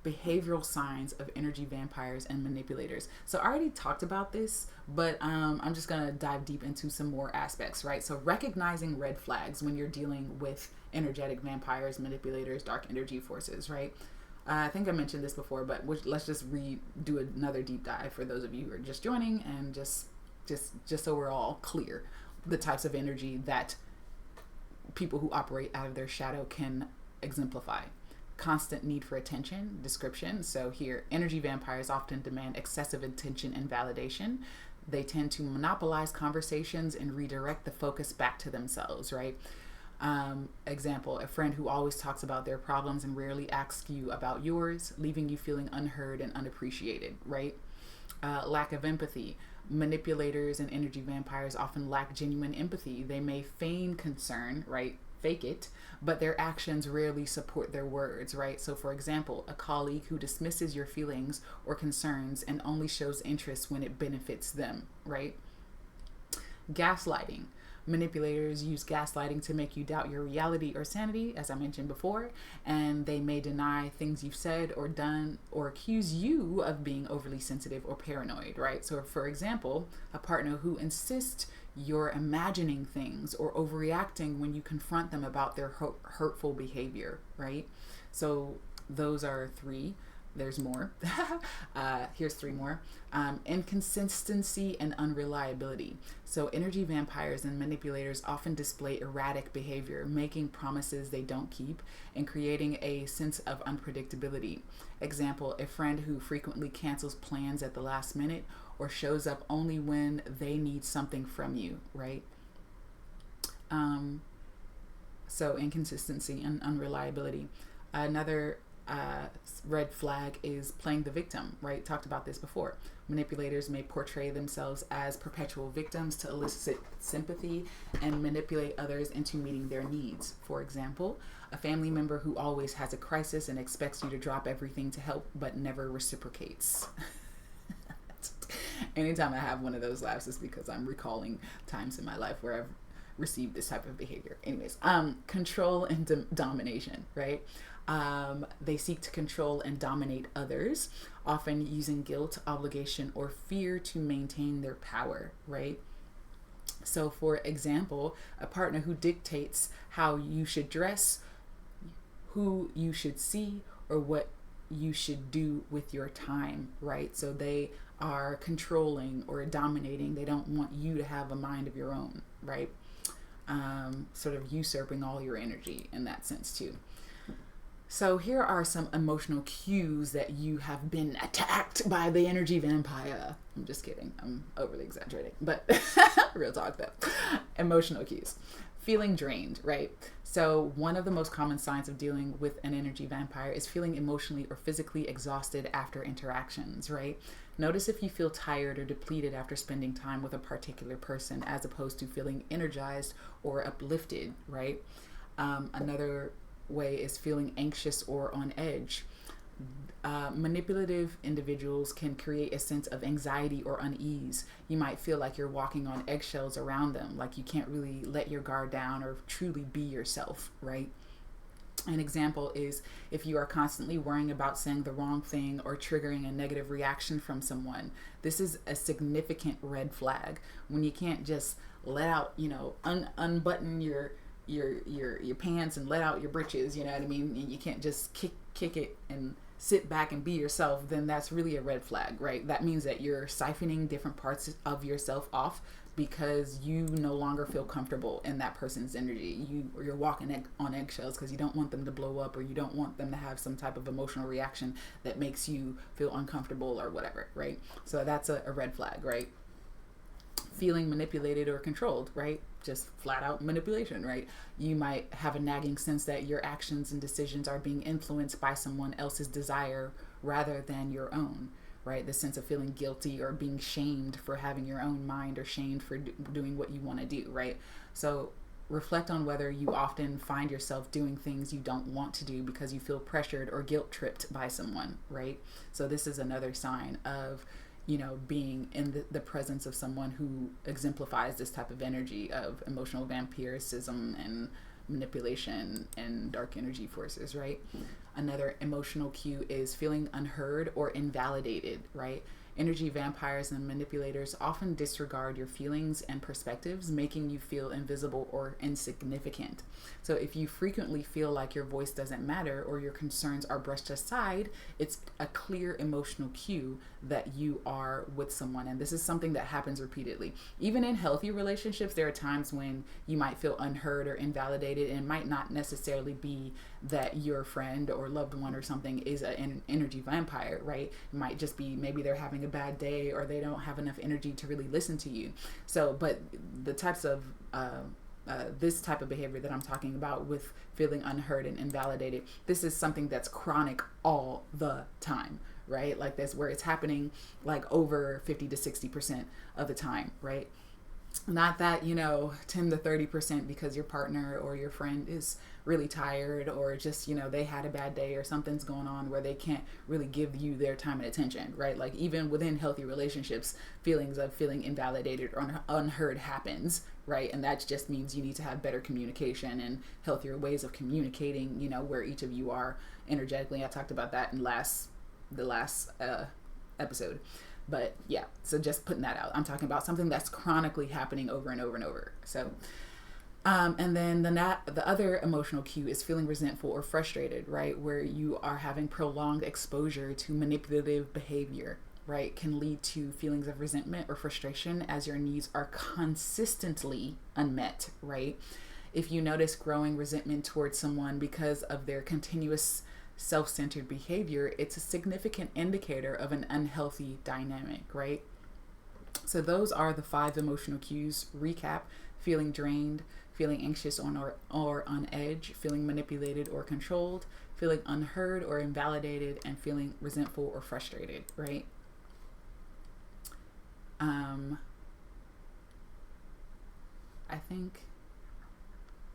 Speaker 1: behavioral signs of energy vampires and manipulators. So I already talked about this, but I'm just gonna dive deep into some more aspects, right? So recognizing red flags when you're dealing with energetic vampires, manipulators, dark energy forces, right? I think I mentioned this before, but let's just do another deep dive for those of you who are just joining, and just so we're all clear the types of energy that people who operate out of their shadow can exemplify. Constant need for attention, description. So here, energy vampires often demand excessive attention and validation. They tend to monopolize conversations and redirect the focus back to themselves, right? Example, a friend who always talks about their problems and rarely asks you about yours, leaving you feeling unheard and unappreciated, right? Lack of empathy. Manipulators and energy vampires often lack genuine empathy. They may feign concern, right? Fake it, but their actions rarely support their words, right? So for example, a colleague who dismisses your feelings or concerns and only shows interest when it benefits them, right? Gaslighting. Manipulators use gaslighting to make you doubt your reality or sanity, as I mentioned before, and they may deny things you've said or done, or accuse you of being overly sensitive or paranoid, right? So for example, a partner who insists you're imagining things or overreacting when you confront them about their hurtful behavior, right? So those are three. There's more. Here's three more. Inconsistency and unreliability. So energy vampires and manipulators often display erratic behavior, making promises they don't keep and creating a sense of unpredictability. Example, a friend who frequently cancels plans at the last minute or shows up only when they need something from you, right? So inconsistency and unreliability. Another red flag is playing the victim, right? Talked about this before. Manipulators may portray themselves as perpetual victims to elicit sympathy and manipulate others into meeting their needs. For example, a family member who always has a crisis and expects you to drop everything to help but never reciprocates. Anytime I have one of those laughs is because I'm recalling times in my life where I've received this type of behavior. Anyways, control and domination, right? They seek to control and dominate others, often using guilt, obligation, or fear to maintain their power, right? So, for example, a partner who dictates how you should dress, who you should see, or what you should do with your time, right? So they are controlling or dominating. They don't want you to have a mind of your own, right? Sort of usurping all your energy in that sense too. So here are some emotional cues that you have been attacked by the energy vampire. I'm just kidding. I'm overly exaggerating, but real talk though. Emotional cues. Feeling drained, right? So one of the most common signs of dealing with an energy vampire is feeling emotionally or physically exhausted after interactions, right? Notice if you feel tired or depleted after spending time with a particular person as opposed to feeling energized or uplifted, right? Another way is feeling anxious or on edge. Manipulative individuals can create a sense of anxiety or unease. You might feel like you're walking on eggshells around them, like you can't really let your guard down or truly be yourself, right? An example is if you are constantly worrying about saying the wrong thing or triggering a negative reaction from someone. This is a significant red flag when you can't just let out, unbutton your pants and let out your britches, you know what I mean? And you can't just kick it and sit back and be yourself, then that's really a red flag, right? That means that you're siphoning different parts of yourself off because you no longer feel comfortable in that person's energy. You're walking on eggshells because you don't want them to blow up, or you don't want them to have some type of emotional reaction that makes you feel uncomfortable or whatever, right? So that's a red flag, right? Feeling manipulated or controlled, right? Just flat out manipulation, right? You might have a nagging sense that your actions and decisions are being influenced by someone else's desire rather than your own, right? The sense of feeling guilty or being shamed for having your own mind, or shamed for doing what you want to do, right? So reflect on whether you often find yourself doing things you don't want to do because you feel pressured or guilt tripped by someone, right? So this is another sign of being in the presence of someone who exemplifies this type of energy of emotional vampirism and manipulation and dark energy forces, right? Another emotional cue is feeling unheard or invalidated, right? Energy vampires and manipulators often disregard your feelings and perspectives, making you feel invisible or insignificant. So if you frequently feel like your voice doesn't matter or your concerns are brushed aside, it's a clear emotional cue that you are with someone. And this is something that happens repeatedly. Even in healthy relationships, there are times when you might feel unheard or invalidated, and it might not necessarily be that your friend or loved one or something is an energy vampire, right? It might just be maybe they're having a bad day or they don't have enough energy to really listen to you. So, but the types of this type of behavior that I'm talking about with feeling unheard and invalidated, this is something that's chronic all the time, right? Like this, where it's happening like over 50 to 60% of the time, right? Not that, 10 to 30% because your partner or your friend is really tired, or just, they had a bad day or something's going on where they can't really give you their time and attention, right? Like even within healthy relationships, feelings of feeling invalidated or unheard happens, right? And that just means you need to have better communication and healthier ways of communicating, where each of you are energetically. I talked about that in the last episode. But yeah, so just putting that out. I'm talking about something that's chronically happening over and over and over. So, and then the other emotional cue is feeling resentful or frustrated, right? Where you are having prolonged exposure to manipulative behavior, right? Can lead to feelings of resentment or frustration as your needs are consistently unmet, right? If you notice growing resentment towards someone because of their continuous self-centered behavior, it's a significant indicator of an unhealthy dynamic, right? So those are the 5 emotional cues. Recap: feeling drained, feeling anxious or on edge, feeling manipulated or controlled, feeling unheard or invalidated, and feeling resentful or frustrated, right? I think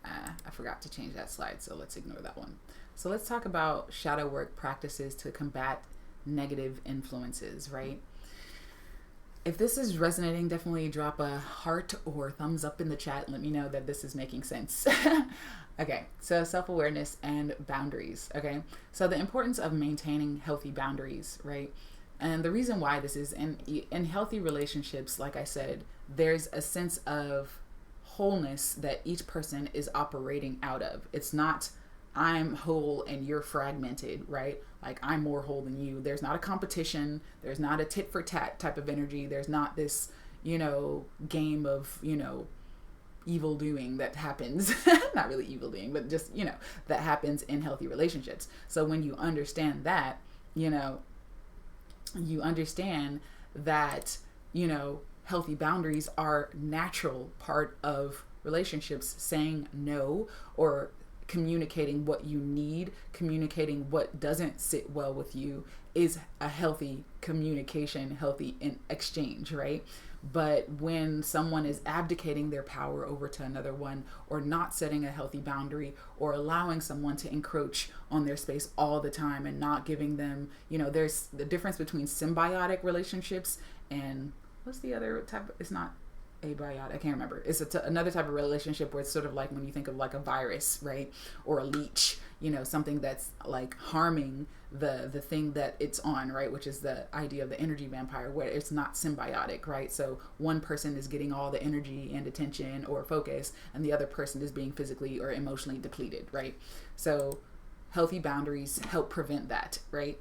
Speaker 1: I forgot to change that slide, so let's ignore that one. So let's talk about shadow work practices to combat negative influences, right? If this is resonating, definitely drop a heart or thumbs up in the chat. Let me know that this is making sense. Okay, so self-awareness and boundaries. Okay, so the importance of maintaining healthy boundaries, right? And the reason why this is in healthy relationships, like I said, there's a sense of wholeness that each person is operating out of. It's not I'm whole and you're fragmented, right? Like I'm more whole than you. There's not a competition. There's not a tit for tat type of energy. There's not this, game of, evil doing that happens. Not really evil doing, but just, that happens in healthy relationships. So when you understand that, you understand that, healthy boundaries are natural part of relationships. Saying no or communicating what you need, communicating what doesn't sit well with you is a healthy communication, healthy in exchange, right? But when someone is abdicating their power over to another one, or not setting a healthy boundary, or allowing someone to encroach on their space all the time and not giving them, there's the difference between symbiotic relationships and what's the other type? It's not abiotic. I can't remember. It's another type of relationship where it's sort of like when you think of like a virus, right? Or a leech, something that's like harming the thing that it's on, right? Which is the idea of the energy vampire, where it's not symbiotic, right? So one person is getting all the energy and attention or focus, and the other person is being physically or emotionally depleted, right? So healthy boundaries help prevent that, right?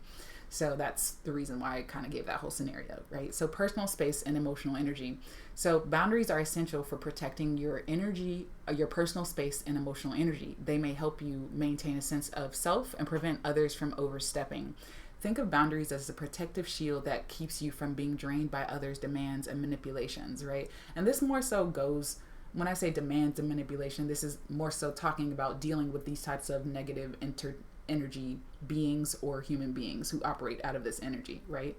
Speaker 1: So that's the reason why I kind of gave that whole scenario, right? So personal space and emotional energy. So boundaries are essential for protecting your energy, your personal space and emotional energy. They may help you maintain a sense of self and prevent others from overstepping. Think of boundaries as a protective shield that keeps you from being drained by others' demands and manipulations, right? And this more so goes, when I say demands and manipulation, this is more so talking about dealing with these types of negative energy beings or human beings who operate out of this energy, right?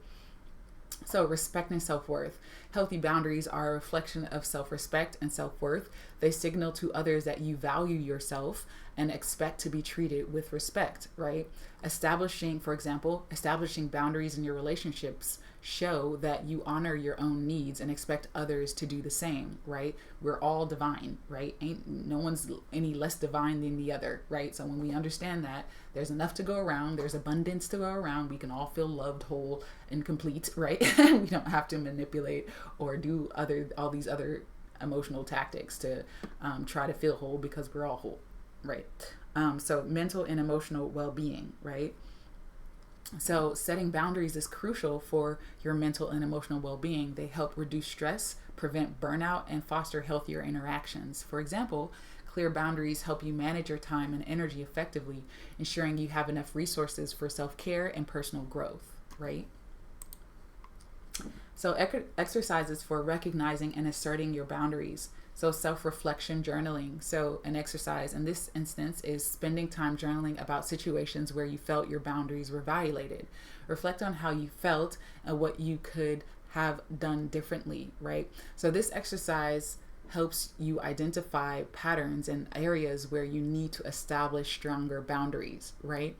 Speaker 1: So respect and self-worth. Healthy boundaries are a reflection of self-respect and self-worth. They signal to others that you value yourself and expect to be treated with respect, right? For example, establishing boundaries in your relationships show that you honor your own needs and expect others to do the same, right? We're all divine, right? No one's any less divine than the other, right? So when we understand that there's enough to go around, there's abundance to go around, we can all feel loved, whole, and complete, right? We don't have to manipulate or do all these other emotional tactics to try to feel whole, because we're all whole, right? So mental and emotional well-being, right? So setting boundaries is crucial for your mental and emotional well-being. They help reduce stress, prevent burnout, and foster healthier interactions. For example, clear boundaries help you manage your time and energy effectively, ensuring you have enough resources for self-care and personal growth, right? So exercises for recognizing and asserting your boundaries. So self-reflection journaling. So an exercise in this instance is spending time journaling about situations where you felt your boundaries were violated. Reflect on how you felt and what you could have done differently, right? So this exercise helps you identify patterns and areas where you need to establish stronger boundaries, right?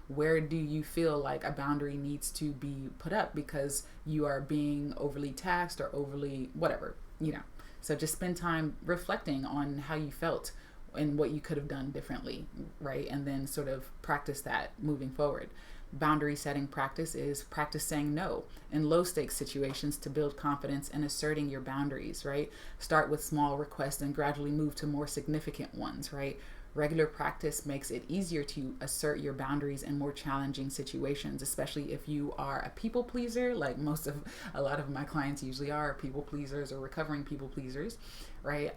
Speaker 1: Where do you feel like a boundary needs to be put up because you are being overly taxed or overly whatever, So just spend time reflecting on how you felt and what you could have done differently, right? And then sort of practice that moving forward. Boundary setting practice is practice saying no in low stakes situations to build confidence and asserting your boundaries, right? Start with small requests and gradually move to more significant ones, right? Regular practice makes it easier to assert your boundaries in more challenging situations, especially if you are a people pleaser, like a lot of my clients usually are people pleasers or recovering people pleasers, right?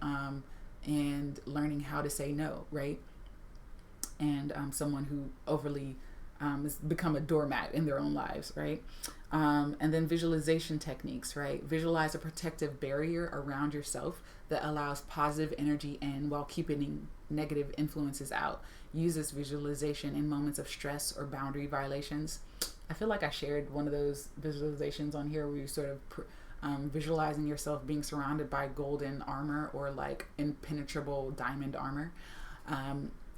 Speaker 1: And learning how to say no, right? And someone who overly has become a doormat in their own lives, right? And then visualization techniques, right? Visualize a protective barrier around yourself that allows positive energy in while keeping negative influences out. Use this visualization in moments of stress or boundary violations. I feel like I shared one of those visualizations on here where you sort of visualizing yourself being surrounded by golden armor or like impenetrable diamond armor.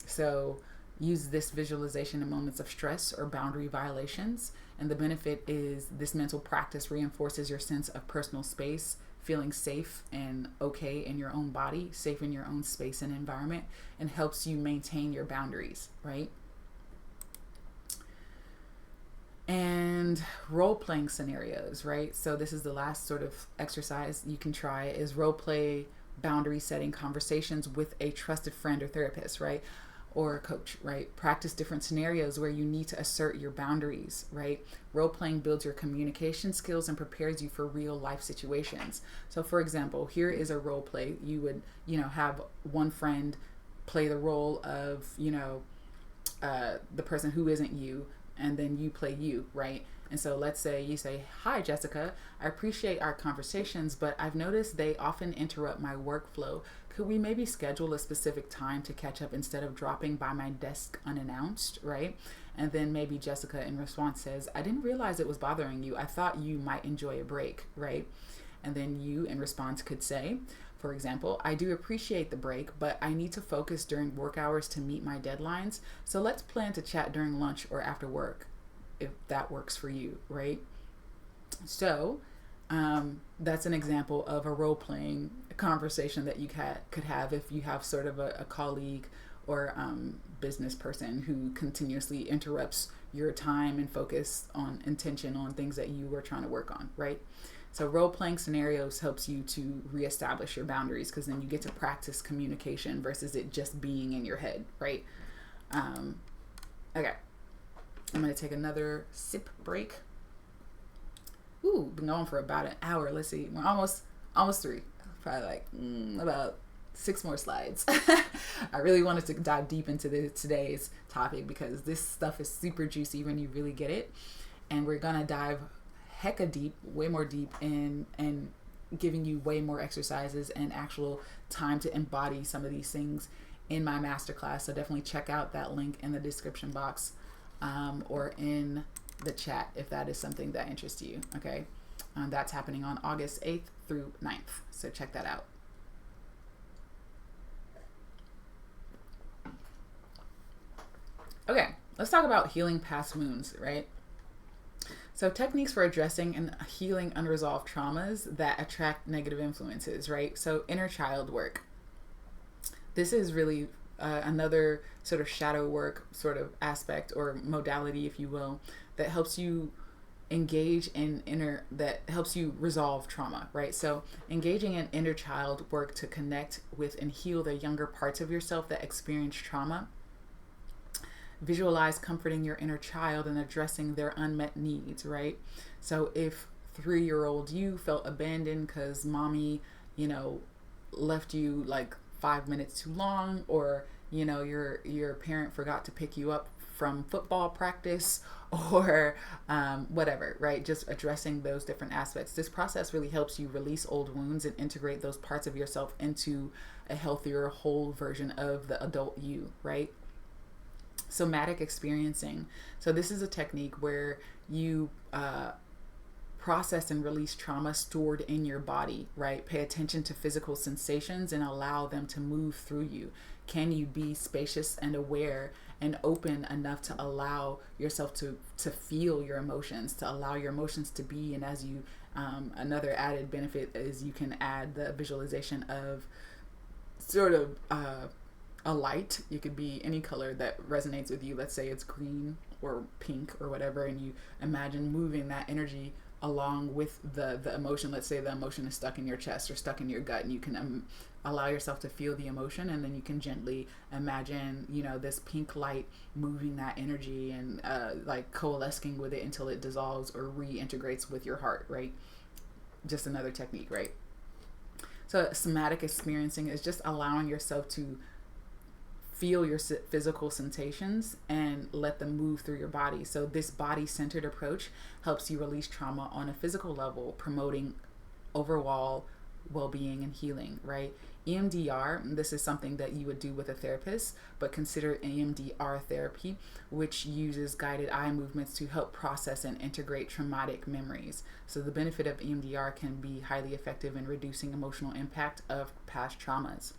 Speaker 1: So Use this visualization in moments of stress or boundary violations. And the benefit is this mental practice reinforces your sense of personal space, feeling safe and okay in your own body, safe in your own space and environment, and helps you maintain your boundaries, right? And role-playing scenarios, right? So this is the last sort of exercise you can try, is role-play boundary setting conversations with a trusted friend or therapist, right? Or a coach, right? Practice different scenarios where you need to assert your boundaries, right? Role-playing builds your communication skills and prepares you for real life situations. So for example, here is a role play. You would, have one friend play the role of, the person who isn't you, and then you play you, right? And so let's say you say, "Hi, Jessica. I appreciate our conversations, but I've noticed they often interrupt my workflow. Could we maybe schedule a specific time to catch up instead of dropping by my desk unannounced," right? And then maybe Jessica in response says, "I didn't realize it was bothering you. I thought you might enjoy a break," right? And then you in response could say, for example, "I do appreciate the break, but I need to focus during work hours to meet my deadlines. So let's plan to chat during lunch or after work, if that works for you," right? So that's an example of a role-playing conversation that you could have if you have sort of a colleague or business person who continuously interrupts your time and focus on intention on things that you were trying to work on, right? So role-playing scenarios helps you to reestablish your boundaries, because then you get to practice communication versus it just being in your head, right? Okay. I'm going to take another sip break. Ooh, been going for about an hour. Let's see. We're almost through. Probably like about 6 more slides. I really wanted to dive deep into today's topic because this stuff is super juicy when you really get it. And we're going to dive hecka deep, way more deep in, and giving you way more exercises and actual time to embody some of these things in my masterclass. So definitely check out that link in the description box. Or in the chat if that is something that interests you, okay? That's happening on August 8th through 9th, so check that out. Okay, let's talk about healing past wounds, right? So techniques for addressing and healing unresolved traumas that attract negative influences, right? So inner child work. This is really another sort of shadow work sort of aspect or modality, if you will, that helps you engage in that helps you resolve trauma, right? So engaging in inner child work to connect with and heal the younger parts of yourself that experience trauma. Visualize comforting your inner child and addressing their unmet needs, right? So if 3-year-old you felt abandoned because mommy, left you like 5 minutes too long, or your parent forgot to pick you up from football practice, or whatever, right? Just addressing those different aspects. This process really helps you release old wounds and integrate those parts of yourself into a healthier, whole version of the adult you, right? Somatic experiencing. So this is a technique where you process and release trauma stored in your body, right? Pay attention to physical sensations and allow them to move through you. Can you be spacious and aware and open enough to allow yourself to feel your emotions, to allow your emotions to be? And as you, another added benefit is you can add the visualization of sort of a light. You could be any color that resonates with you. Let's say it's green or pink or whatever, and you imagine moving that energy along with the emotion. Let's say the emotion is stuck in your chest or stuck in your gut, and you can allow yourself to feel the emotion, and then you can gently imagine, this pink light moving that energy and like coalescing with it until it dissolves or reintegrates with your heart, right? Just another technique, right? So somatic experiencing is just allowing yourself to feel your physical sensations and let them move through your body. So this body-centered approach helps you release trauma on a physical level, promoting overall well-being and healing, right? EMDR, this is something that you would do with a therapist, but consider EMDR therapy, which uses guided eye movements to help process and integrate traumatic memories. So the benefit of EMDR can be highly effective in reducing emotional impact of past traumas.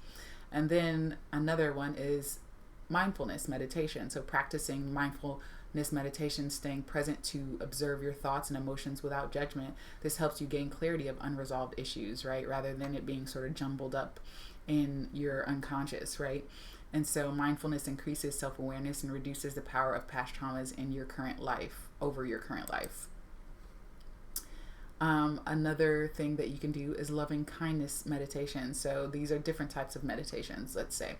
Speaker 1: And then another one is mindfulness meditation. So practicing mindfulness meditation, staying present to observe your thoughts and emotions without judgment. This helps you gain clarity of unresolved issues, right? Rather than it being sort of jumbled up in your unconscious, right? And so mindfulness increases self-awareness and reduces the power of past traumas in your current life over your current life. Another thing that you can do is loving kindness meditation. So these are different types of meditations. Let's say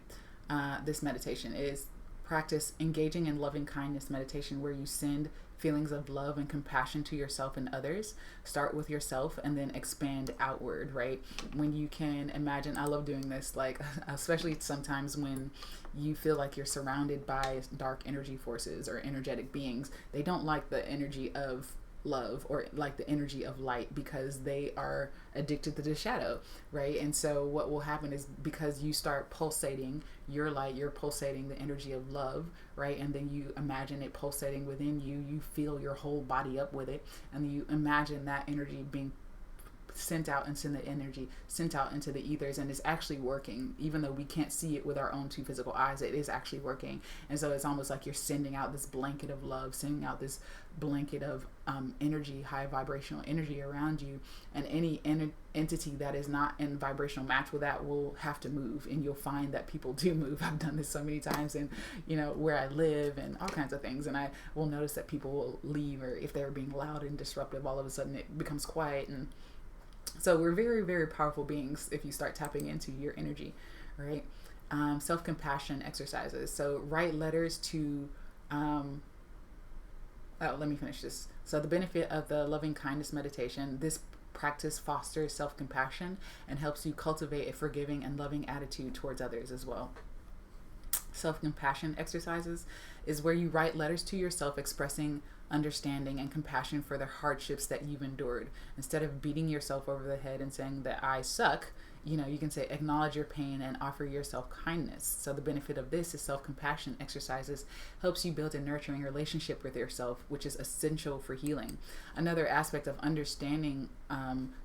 Speaker 1: this meditation is practice engaging in loving kindness meditation, where you send feelings of love and compassion to yourself and others. Start with yourself and then expand outward, right? When you can imagine, I love doing this, like especially sometimes when you feel like you're surrounded by dark energy forces or energetic beings. They don't like the energy of love or like the energy of light, because they are addicted to the shadow, right? And so what will happen is, because you start pulsating your light, you're pulsating the energy of love, right? And then you imagine it pulsating within you, you feel your whole body up with it, and you imagine that energy being sent out into the energy, sent out into the ethers, and it's actually working. Even though we can't see it with our own two physical eyes, it is actually working. And so it's almost like you're sending out this blanket of love, sending out this blanket of energy, high vibrational energy around you, and any entity that is not in vibrational match with that will have to move. And you'll find that people do move. I've done this so many times, and where I live and all kinds of things, and I will notice that people will leave, or if they're being loud and disruptive, all of a sudden it becomes quiet. And so we're very, very powerful beings if you start tapping into your energy, right? Self-compassion exercises. So write letters to, let me finish this. So the benefit of the loving kindness meditation, this practice fosters self-compassion and helps you cultivate a forgiving and loving attitude towards others as well. Self-compassion exercises is where you write letters to yourself expressing understanding and compassion for the hardships that you've endured. Instead of beating yourself over the head and saying that I suck, you can say acknowledge your pain and offer yourself kindness. So the benefit of this is self-compassion exercises helps you build a nurturing relationship with yourself, which is essential for healing. Another aspect of understanding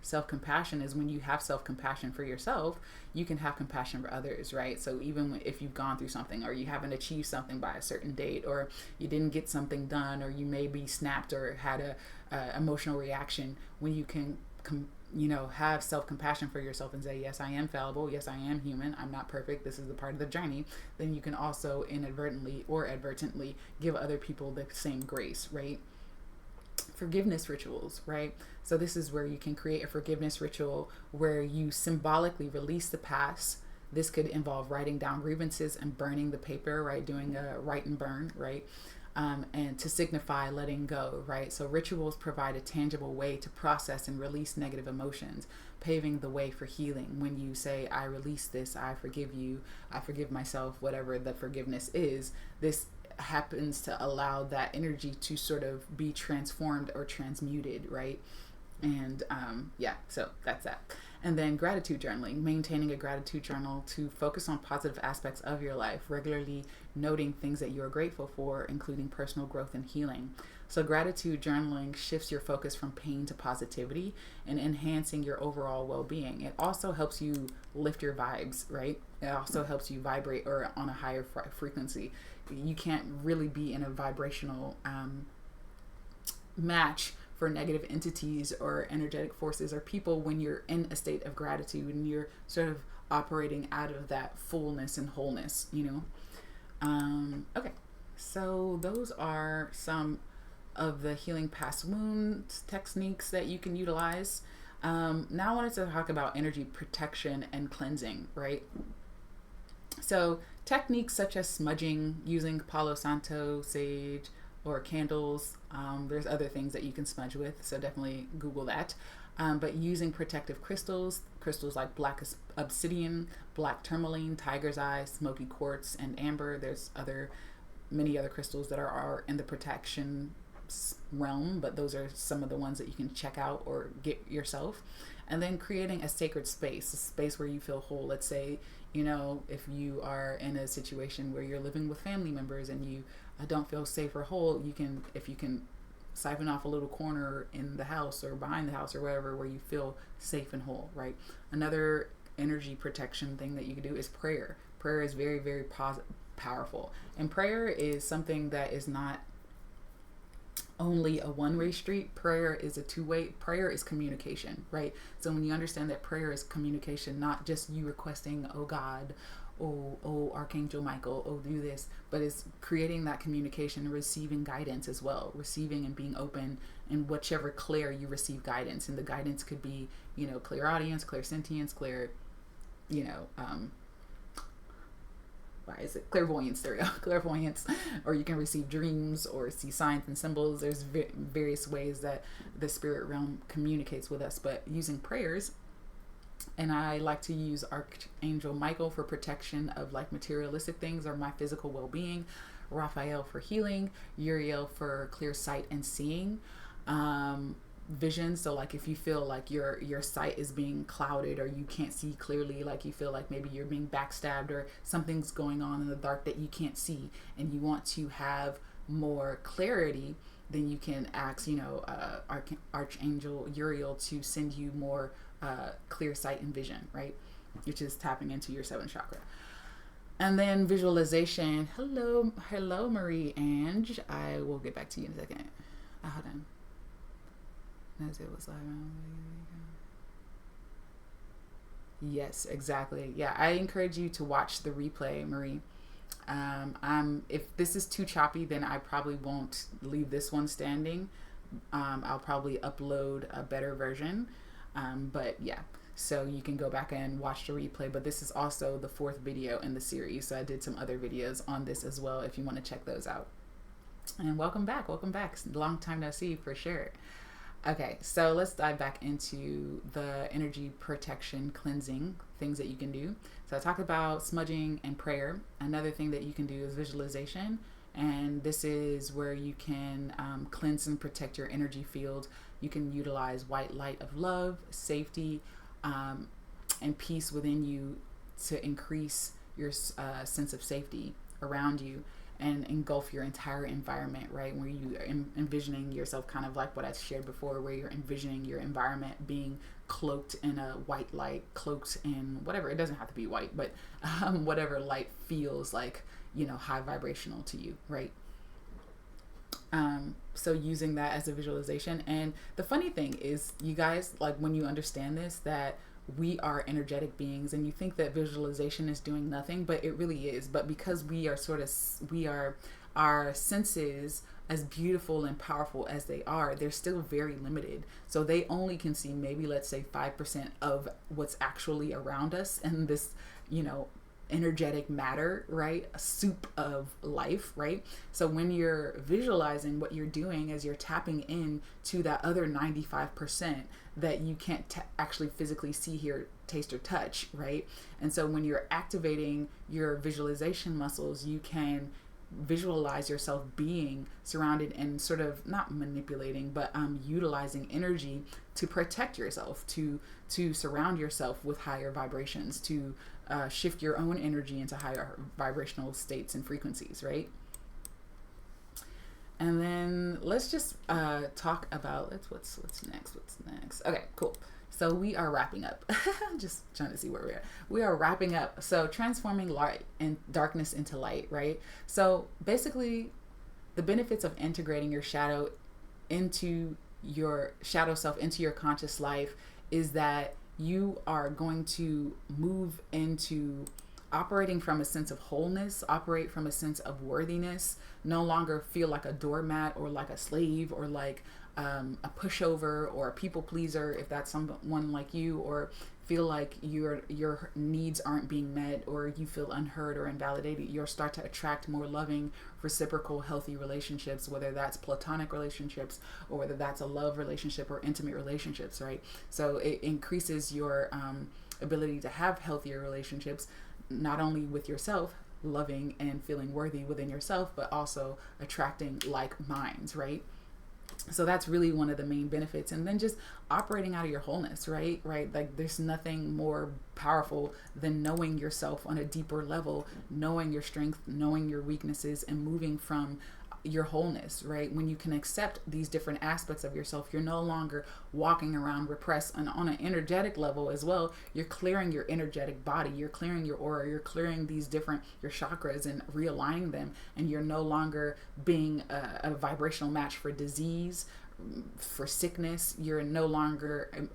Speaker 1: self-compassion is when you have self-compassion for yourself, you can have compassion for others, right? So even if you've gone through something, or you haven't achieved something by a certain date, or you didn't get something done, or you may be snapped or had a emotional reaction, when you can have self-compassion for yourself and say, yes, I am fallible. Yes, I am human. I'm not perfect. This is the part of the journey. Then you can also inadvertently or advertently give other people the same grace, right? Forgiveness rituals, right? So this is where you can create a forgiveness ritual where you symbolically release the past. This could involve writing down grievances and burning the paper, right? Doing a write and burn, right? And to signify letting go, right? So rituals provide a tangible way to process and release negative emotions, paving the way for healing. When you say, I release this, I forgive you, I forgive myself, whatever the forgiveness is, this happens to allow that energy to sort of be transformed or transmuted, right? And so that's that. And then gratitude journaling, maintaining a gratitude journal to focus on positive aspects of your life, regularly noting things that you are grateful for, including personal growth and healing. So gratitude journaling shifts your focus from pain to positivity and enhancing your overall well-being. It also helps you lift your vibes, right? It also helps you vibrate or on a higher frequency. You can't really be in a vibrational match for negative entities or energetic forces or people when you're in a state of gratitude and you're sort of operating out of that fullness and wholeness, Okay, so those are some of the healing past wounds techniques that you can utilize. Now I wanted to talk about energy protection and cleansing, right? So techniques such as smudging, using Palo Santo, sage, or candles. There's other things that you can smudge with, so definitely Google that. But using protective crystals like black obsidian, black tourmaline, tiger's eye, smoky quartz, and amber. There's many other crystals that are in the protection realm, but those are some of the ones that you can check out or get yourself. And then creating a sacred space, a space where you feel whole. Let's say, if you are in a situation where you're living with family members and you don't feel safe or whole, if you can siphon off a little corner in the house or behind the house or wherever where you feel safe and whole, right? Another energy protection thing that you can do is prayer. Prayer is very, very powerful. And prayer is something that is not only a one-way street. Prayer is a two-way. Prayer is communication, right? So when you understand that prayer is communication, not just you requesting, oh God, oh Archangel Michael, oh do this, but it's creating that communication, receiving guidance as well, receiving and being open in whichever clair you receive guidance. And the guidance could be, clairaudience, clairsentience, clairvoyance, there we go, clairvoyance, or you can receive dreams or see signs and symbols. There's various ways that the spirit realm communicates with us, but using prayers. And I like to use Archangel Michael for protection of like materialistic things or my physical well-being, Raphael for healing, Uriel for clear sight and seeing, vision. So like if you feel like your sight is being clouded or you can't see clearly, like you feel like maybe you're being backstabbed or something's going on in the dark that you can't see, and you want to have more clarity, then you can ask Archangel Uriel to send you more clear sight and vision, right? Which is tapping into your 7th chakra. And then visualization. Hello Marie Ange. I will get back to you in a second. Hold on. As it was live. Yes, exactly. Yeah, I encourage you to watch the replay, Marie. If this is too choppy, then I probably won't leave this one standing. I'll probably upload a better version. But yeah, so you can go back and watch the replay. But this is also the 4th video in the series. So I did some other videos on this as well if you want to check those out. And welcome back. Long time no see for sure. Okay, so let's dive back into the energy protection cleansing things that you can do. So I talked about smudging and prayer. Another thing that you can do is visualization. And this is where you can cleanse and protect your energy field. You can utilize white light of love, safety, and peace within you to increase your sense of safety around you and engulf your entire environment, right? Where you are envisioning yourself kind of like what I shared before, where you're envisioning your environment being cloaked in a white light, cloaked in whatever, it doesn't have to be white, but whatever light feels like, high vibrational to you, right? So using that as a visualization. And the funny thing is, you guys, like when you understand this, that we are energetic beings, and you think that visualization is doing nothing, but it really is. But because we are our senses, as beautiful and powerful as they are, they're still very limited. So they only can see maybe, let's say, 5% of what's actually around us and this, energetic matter, right? A soup of life, right? So when you're visualizing, what you're doing is you're tapping in to that other 95% that you can't actually physically see, hear, taste, or touch, right? And so when you're activating your visualization muscles, you can visualize yourself being surrounded and sort of not manipulating, but utilizing energy to protect yourself, to surround yourself with higher vibrations, to shift your own energy into higher vibrational states and frequencies, right? And then let's just talk about what's next. Okay, cool. So we are wrapping up. Just trying to see where we're at. We are wrapping up. So transforming light and darkness into light, right? So basically, the benefits of integrating your shadow into your shadow self, into your conscious life, is that you are going to move into operating from a sense of wholeness, operate from a sense of worthiness, no longer feel like a doormat or like a slave or like a pushover or a people pleaser, if that's someone like you, or feel like your needs aren't being met, or you feel unheard or invalidated. You'll start to attract more loving, reciprocal, healthy relationships, whether that's platonic relationships or whether that's a love relationship or intimate relationships, right? So it increases your ability to have healthier relationships, not only with yourself, loving and feeling worthy within yourself, but also attracting like minds, right? So that's really one of the main benefits. And then just operating out of your wholeness, right? Like there's nothing more powerful than knowing yourself on a deeper level, knowing your strength, knowing your weaknesses, and moving from, your wholeness, right? When you can accept these different aspects of yourself, you're no longer walking around repressed. And on an energetic level as well, you're clearing your energetic body, you're clearing your aura, you're clearing these different, your chakras and realigning them. And you're no longer being a vibrational match for disease, for sickness. You're no longer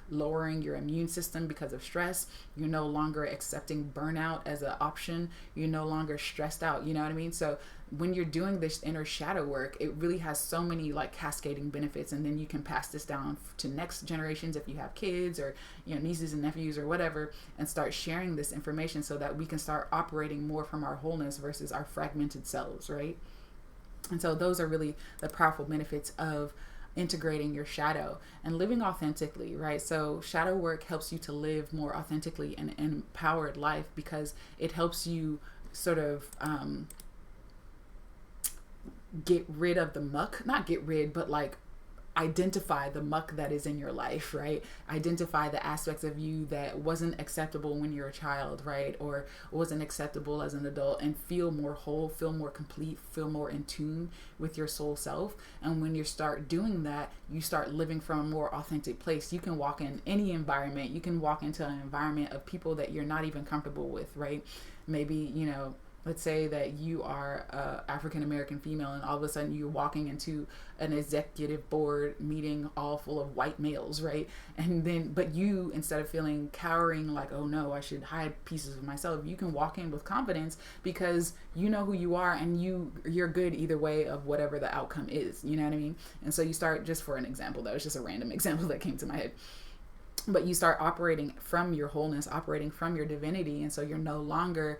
Speaker 1: lowering your immune system because of stress. You're no longer accepting burnout as an option. You're no longer stressed out. You know what I mean? So when you're doing this inner shadow work, it really has so many like cascading benefits. And then you can pass this down to next generations if you have kids or, you know, nieces and nephews or whatever, and start sharing this information so that we can start operating more from our wholeness versus our fragmented selves, right? And so those are really the powerful benefits of integrating your shadow and living authentically, right? So shadow work helps you to live more authentically and empowered life, because it helps you sort of get rid of the muck, not get rid, but like identify the muck that is in your life, right? Identify the aspects of you that wasn't acceptable when you're a child, right? Or wasn't acceptable as an adult, and feel more whole, feel more complete, feel more in tune with your soul self. And when you start doing that, you start living from a more authentic place. You can walk in any environment. You can walk into an environment of people that you're not even comfortable with, right? Maybe, you know, let's say that you are a African-American female, and all of a sudden you're walking into an executive board meeting all full of white males, right? And then, but you, instead of feeling cowering, like, oh no, I should hide pieces of myself, you can walk in with confidence because you know who you are, and you're good either way of whatever the outcome is, you know what I mean? And so you start, just for an example, that was just a random example that came to my head. But you start operating from your wholeness, operating from your divinity, and so you're no longer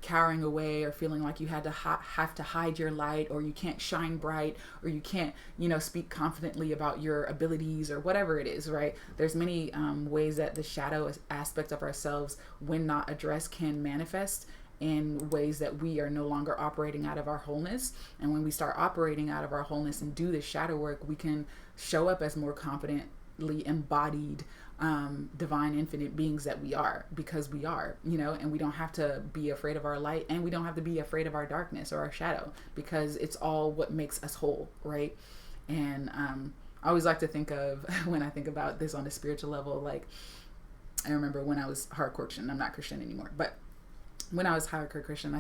Speaker 1: cowering away or feeling like you had to have to hide your light, or you can't shine bright, or you can't, you know, speak confidently about your abilities or whatever it is, right? There's many ways that the shadow aspect of ourselves, when not addressed, can manifest in ways that we are no longer operating out of our wholeness. And when we start operating out of our wholeness and do this shadow work, we can show up as more confidently embodied divine infinite beings that we are, because we are, you know, and we don't have to be afraid of our light, and we don't have to be afraid of our darkness or our shadow, because it's all what makes us whole, right? And I always like to think of, when I think about this on a spiritual level, like I remember when I was hardcore Christian. I'm not Christian anymore, but when I was hardcore Christian,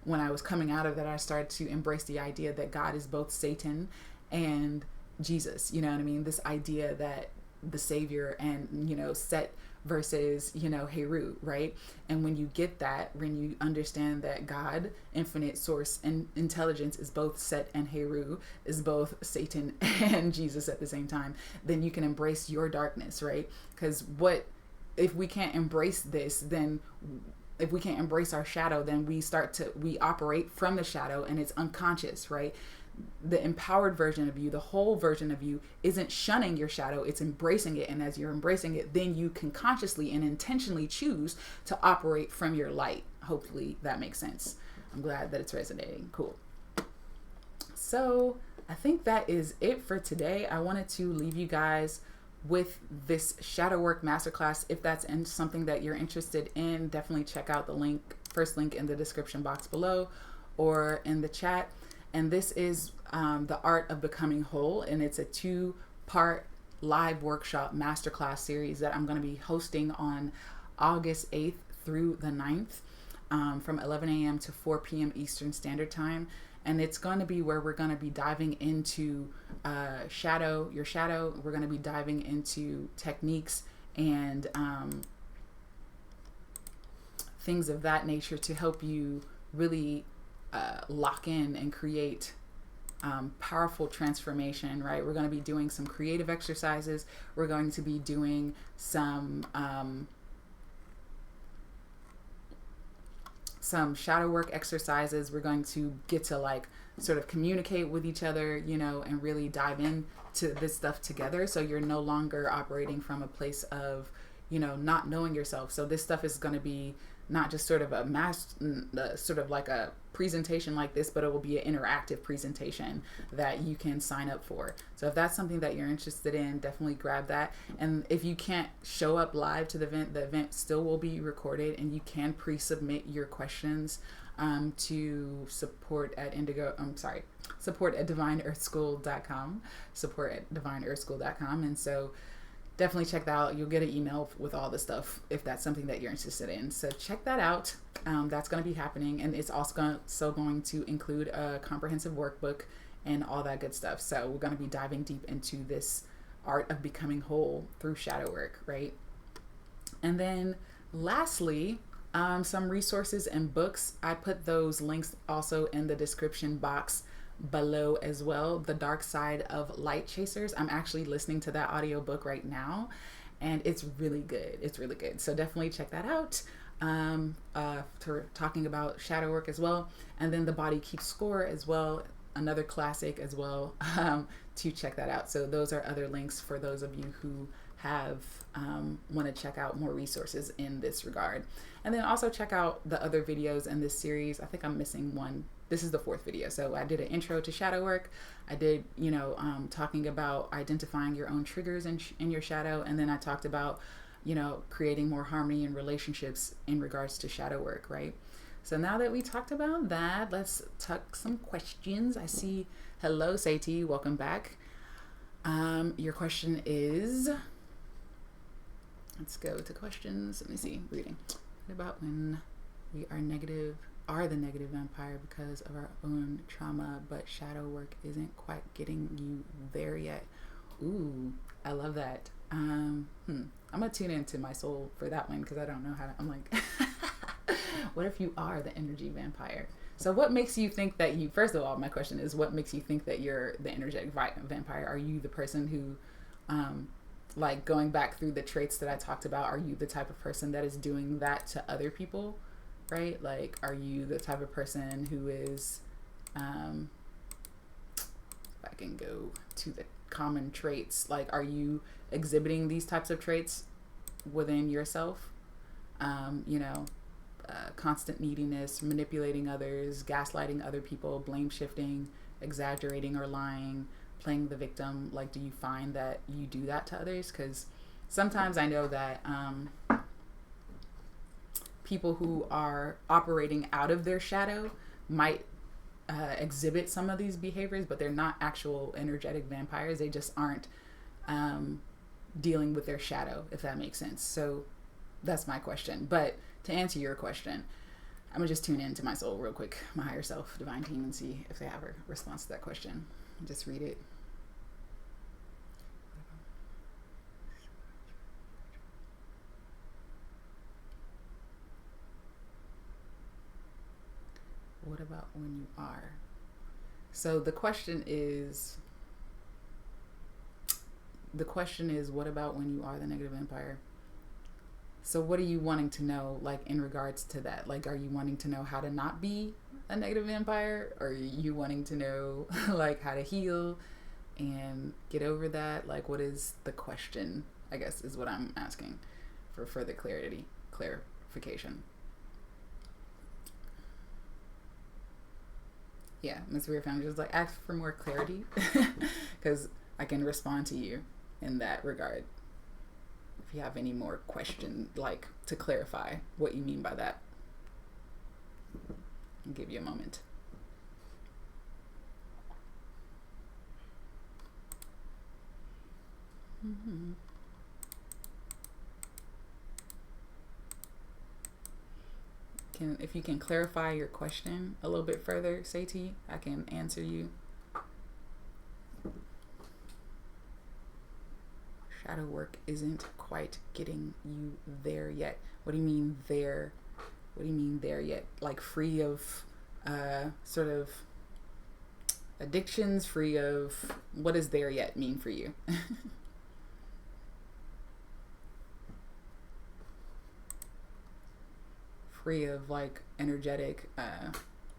Speaker 1: when I was coming out of that, I started to embrace the idea that God is both Satan and Jesus, you know what I mean? This idea that the savior and, you know, Set versus, you know, Heru, right? And when you get that, when you understand that God, infinite source and intelligence, is both Set and Heru, is both Satan and Jesus at the same time, then you can embrace your darkness, right? Because if we can't embrace this, then if we can't embrace our shadow, then we operate from the shadow, and it's unconscious, right? The empowered version of you, the whole version of you, isn't shunning your shadow, it's embracing it. And as you're embracing it, then you can consciously and intentionally choose to operate from your light. Hopefully that makes sense. I'm glad that it's resonating. Cool. So I think that is it for today. I wanted to leave you guys with this shadow work masterclass. If that's something that you're interested in, definitely check out the first link in the description box below or in the chat. And this is the Art of Becoming Whole, and it's a 2-part live workshop masterclass series that I'm going to be hosting on August 8th through the 9th from 11 a.m. to 4 p.m. Eastern Standard Time. And it's going to be where we're going to be diving into your shadow. We're going to be diving into techniques and things of that nature to help you really lock in and create powerful transformation, right? We're going to be doing some creative exercises. We're going to be doing some shadow work exercises. We're going to get to like sort of communicate with each other, you know, and really dive into this stuff together. So you're no longer operating from a place of, not knowing yourself. So this stuff is going to be not just sort of a sort of like a presentation like this, but it will be an interactive presentation that you can sign up for. So if that's something that you're interested in, definitely grab that. And if you can't show up live to the event still will be recorded, and you can pre-submit your questions to support at divineearthschool.com, and so definitely check that out. You'll get an email with all the stuff if that's something that you're interested in. So check that out. That's going to be happening, and it's also going to include a comprehensive workbook and all that good stuff. So we're going to be diving deep into this art of becoming whole through shadow work, right? And then lastly, some resources and books. I put those links also in the description box below as well. The Dark Side of Light Chasers. I'm actually listening to that audiobook right now, and it's really good. It's really good. So definitely check that out. Talking about shadow work as well. And then The Body Keeps Score as well. Another classic as well, to check that out. So those are other links for those of you who have want to check out more resources in this regard. And then also check out the other videos in this series. I think I'm missing one. This is the 4th video. So I did an intro to shadow work. I did, talking about identifying your own triggers in your shadow. And then I talked about, creating more harmony in relationships in regards to shadow work, right? So now that we talked about that, let's talk some questions. I see, hello, Sati, welcome back. Your question is, let's go to questions. Let me see, reading. What about when we are the negative vampire because of our own trauma, but shadow work isn't quite getting you there yet? Ooh, I love that. I'm gonna tune into my soul for that one, because I don't know how to, I'm like, what if you are the energy vampire? So what makes you think that first of all, my question is, what makes you think that you're the energetic vampire? Are you the person who, like going back through the traits that I talked about, are you the type of person that is doing that to other people? Right? Like, are you the type of person who is, if I can go to the common traits, like, are you exhibiting these types of traits within yourself? Constant neediness, manipulating others, gaslighting other people, blame shifting, exaggerating or lying, playing the victim. Like, do you find that you do that to others? Because sometimes I know that, people who are operating out of their shadow might exhibit some of these behaviors, but they're not actual energetic vampires. They just aren't dealing with their shadow, if that makes sense. So that's my question. But to answer your question, I'm gonna just tune into my soul real quick, my higher self, divine team, and see if they have a response to that question. Just read it. What about when you are? So the question is, what about when you are the negative vampire? So what are you wanting to know, like, in regards to that? Like, are you wanting to know how to not be a negative vampire? Or are you wanting to know, like, how to heal and get over that? Like, what is the question, I guess, is what I'm asking for further clarification. Yeah, Miss Weird Family just like, ask for more clarity, because I can respond to you in that regard. If you have any more questions, like, to clarify what you mean by that, I'll give you a moment. Mm-hmm. If you can clarify your question a little bit further, Sati, I can answer you. Shadow work isn't quite getting you there yet. What do you mean there? What do you mean there yet? Like, free of sort of addictions, free of, what does there yet mean for you? Free of, like, energetic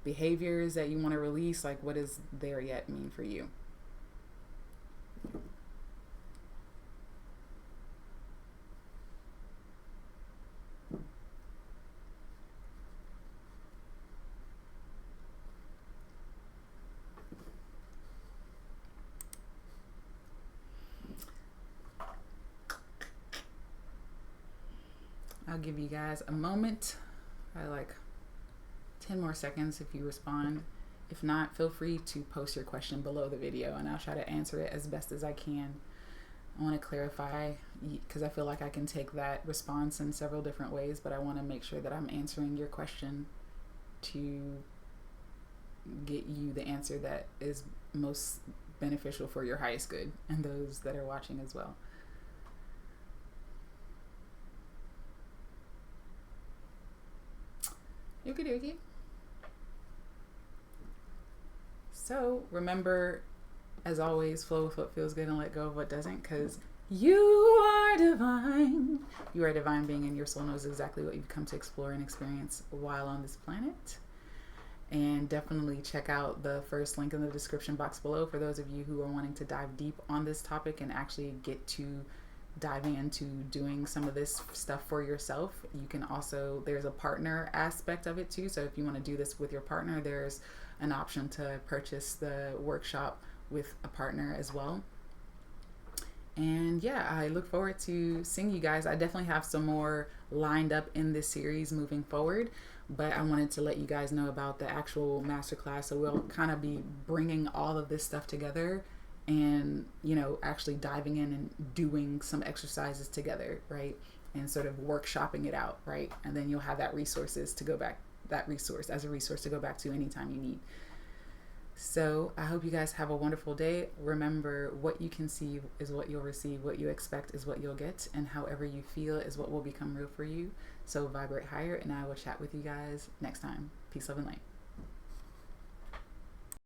Speaker 1: behaviors that you want to release. Like, what does there yet mean for you? I'll give you guys a moment, like 10 more seconds if you respond. If not, feel free to post your question below the video and I'll try to answer it as best as I can. I want to clarify because I feel like I can take that response in several different ways, but I want to make sure that I'm answering your question to get you the answer that is most beneficial for your highest good and those that are watching as well. Okie dokie. So remember, as always, flow with what feels good and let go of what doesn't, because you are divine. You are a divine being and your soul knows exactly what you've come to explore and experience while on this planet. And definitely check out the first link in the description box below for those of you who are wanting to dive deep on this topic and actually get to diving into doing some of this stuff for yourself. You can also, there's a partner aspect of it too. So if you want to do this with your partner, there's an option to purchase the workshop with a partner as well. And yeah, I look forward to seeing you guys. I definitely have some more lined up in this series moving forward, but I wanted to let you guys know about the actual masterclass. So we'll kind of be bringing all of this stuff together and, you know, actually diving in and doing some exercises together, right? And sort of workshopping it out, right? And then you'll have that resources to go back, that resource as a resource to go back to anytime you need. So I hope you guys have a wonderful day. Remember, what you conceive is what you'll receive. What you expect is what you'll get. And however you feel is what will become real for you. So vibrate higher, and I will chat with you guys next time. Peace, love, and light.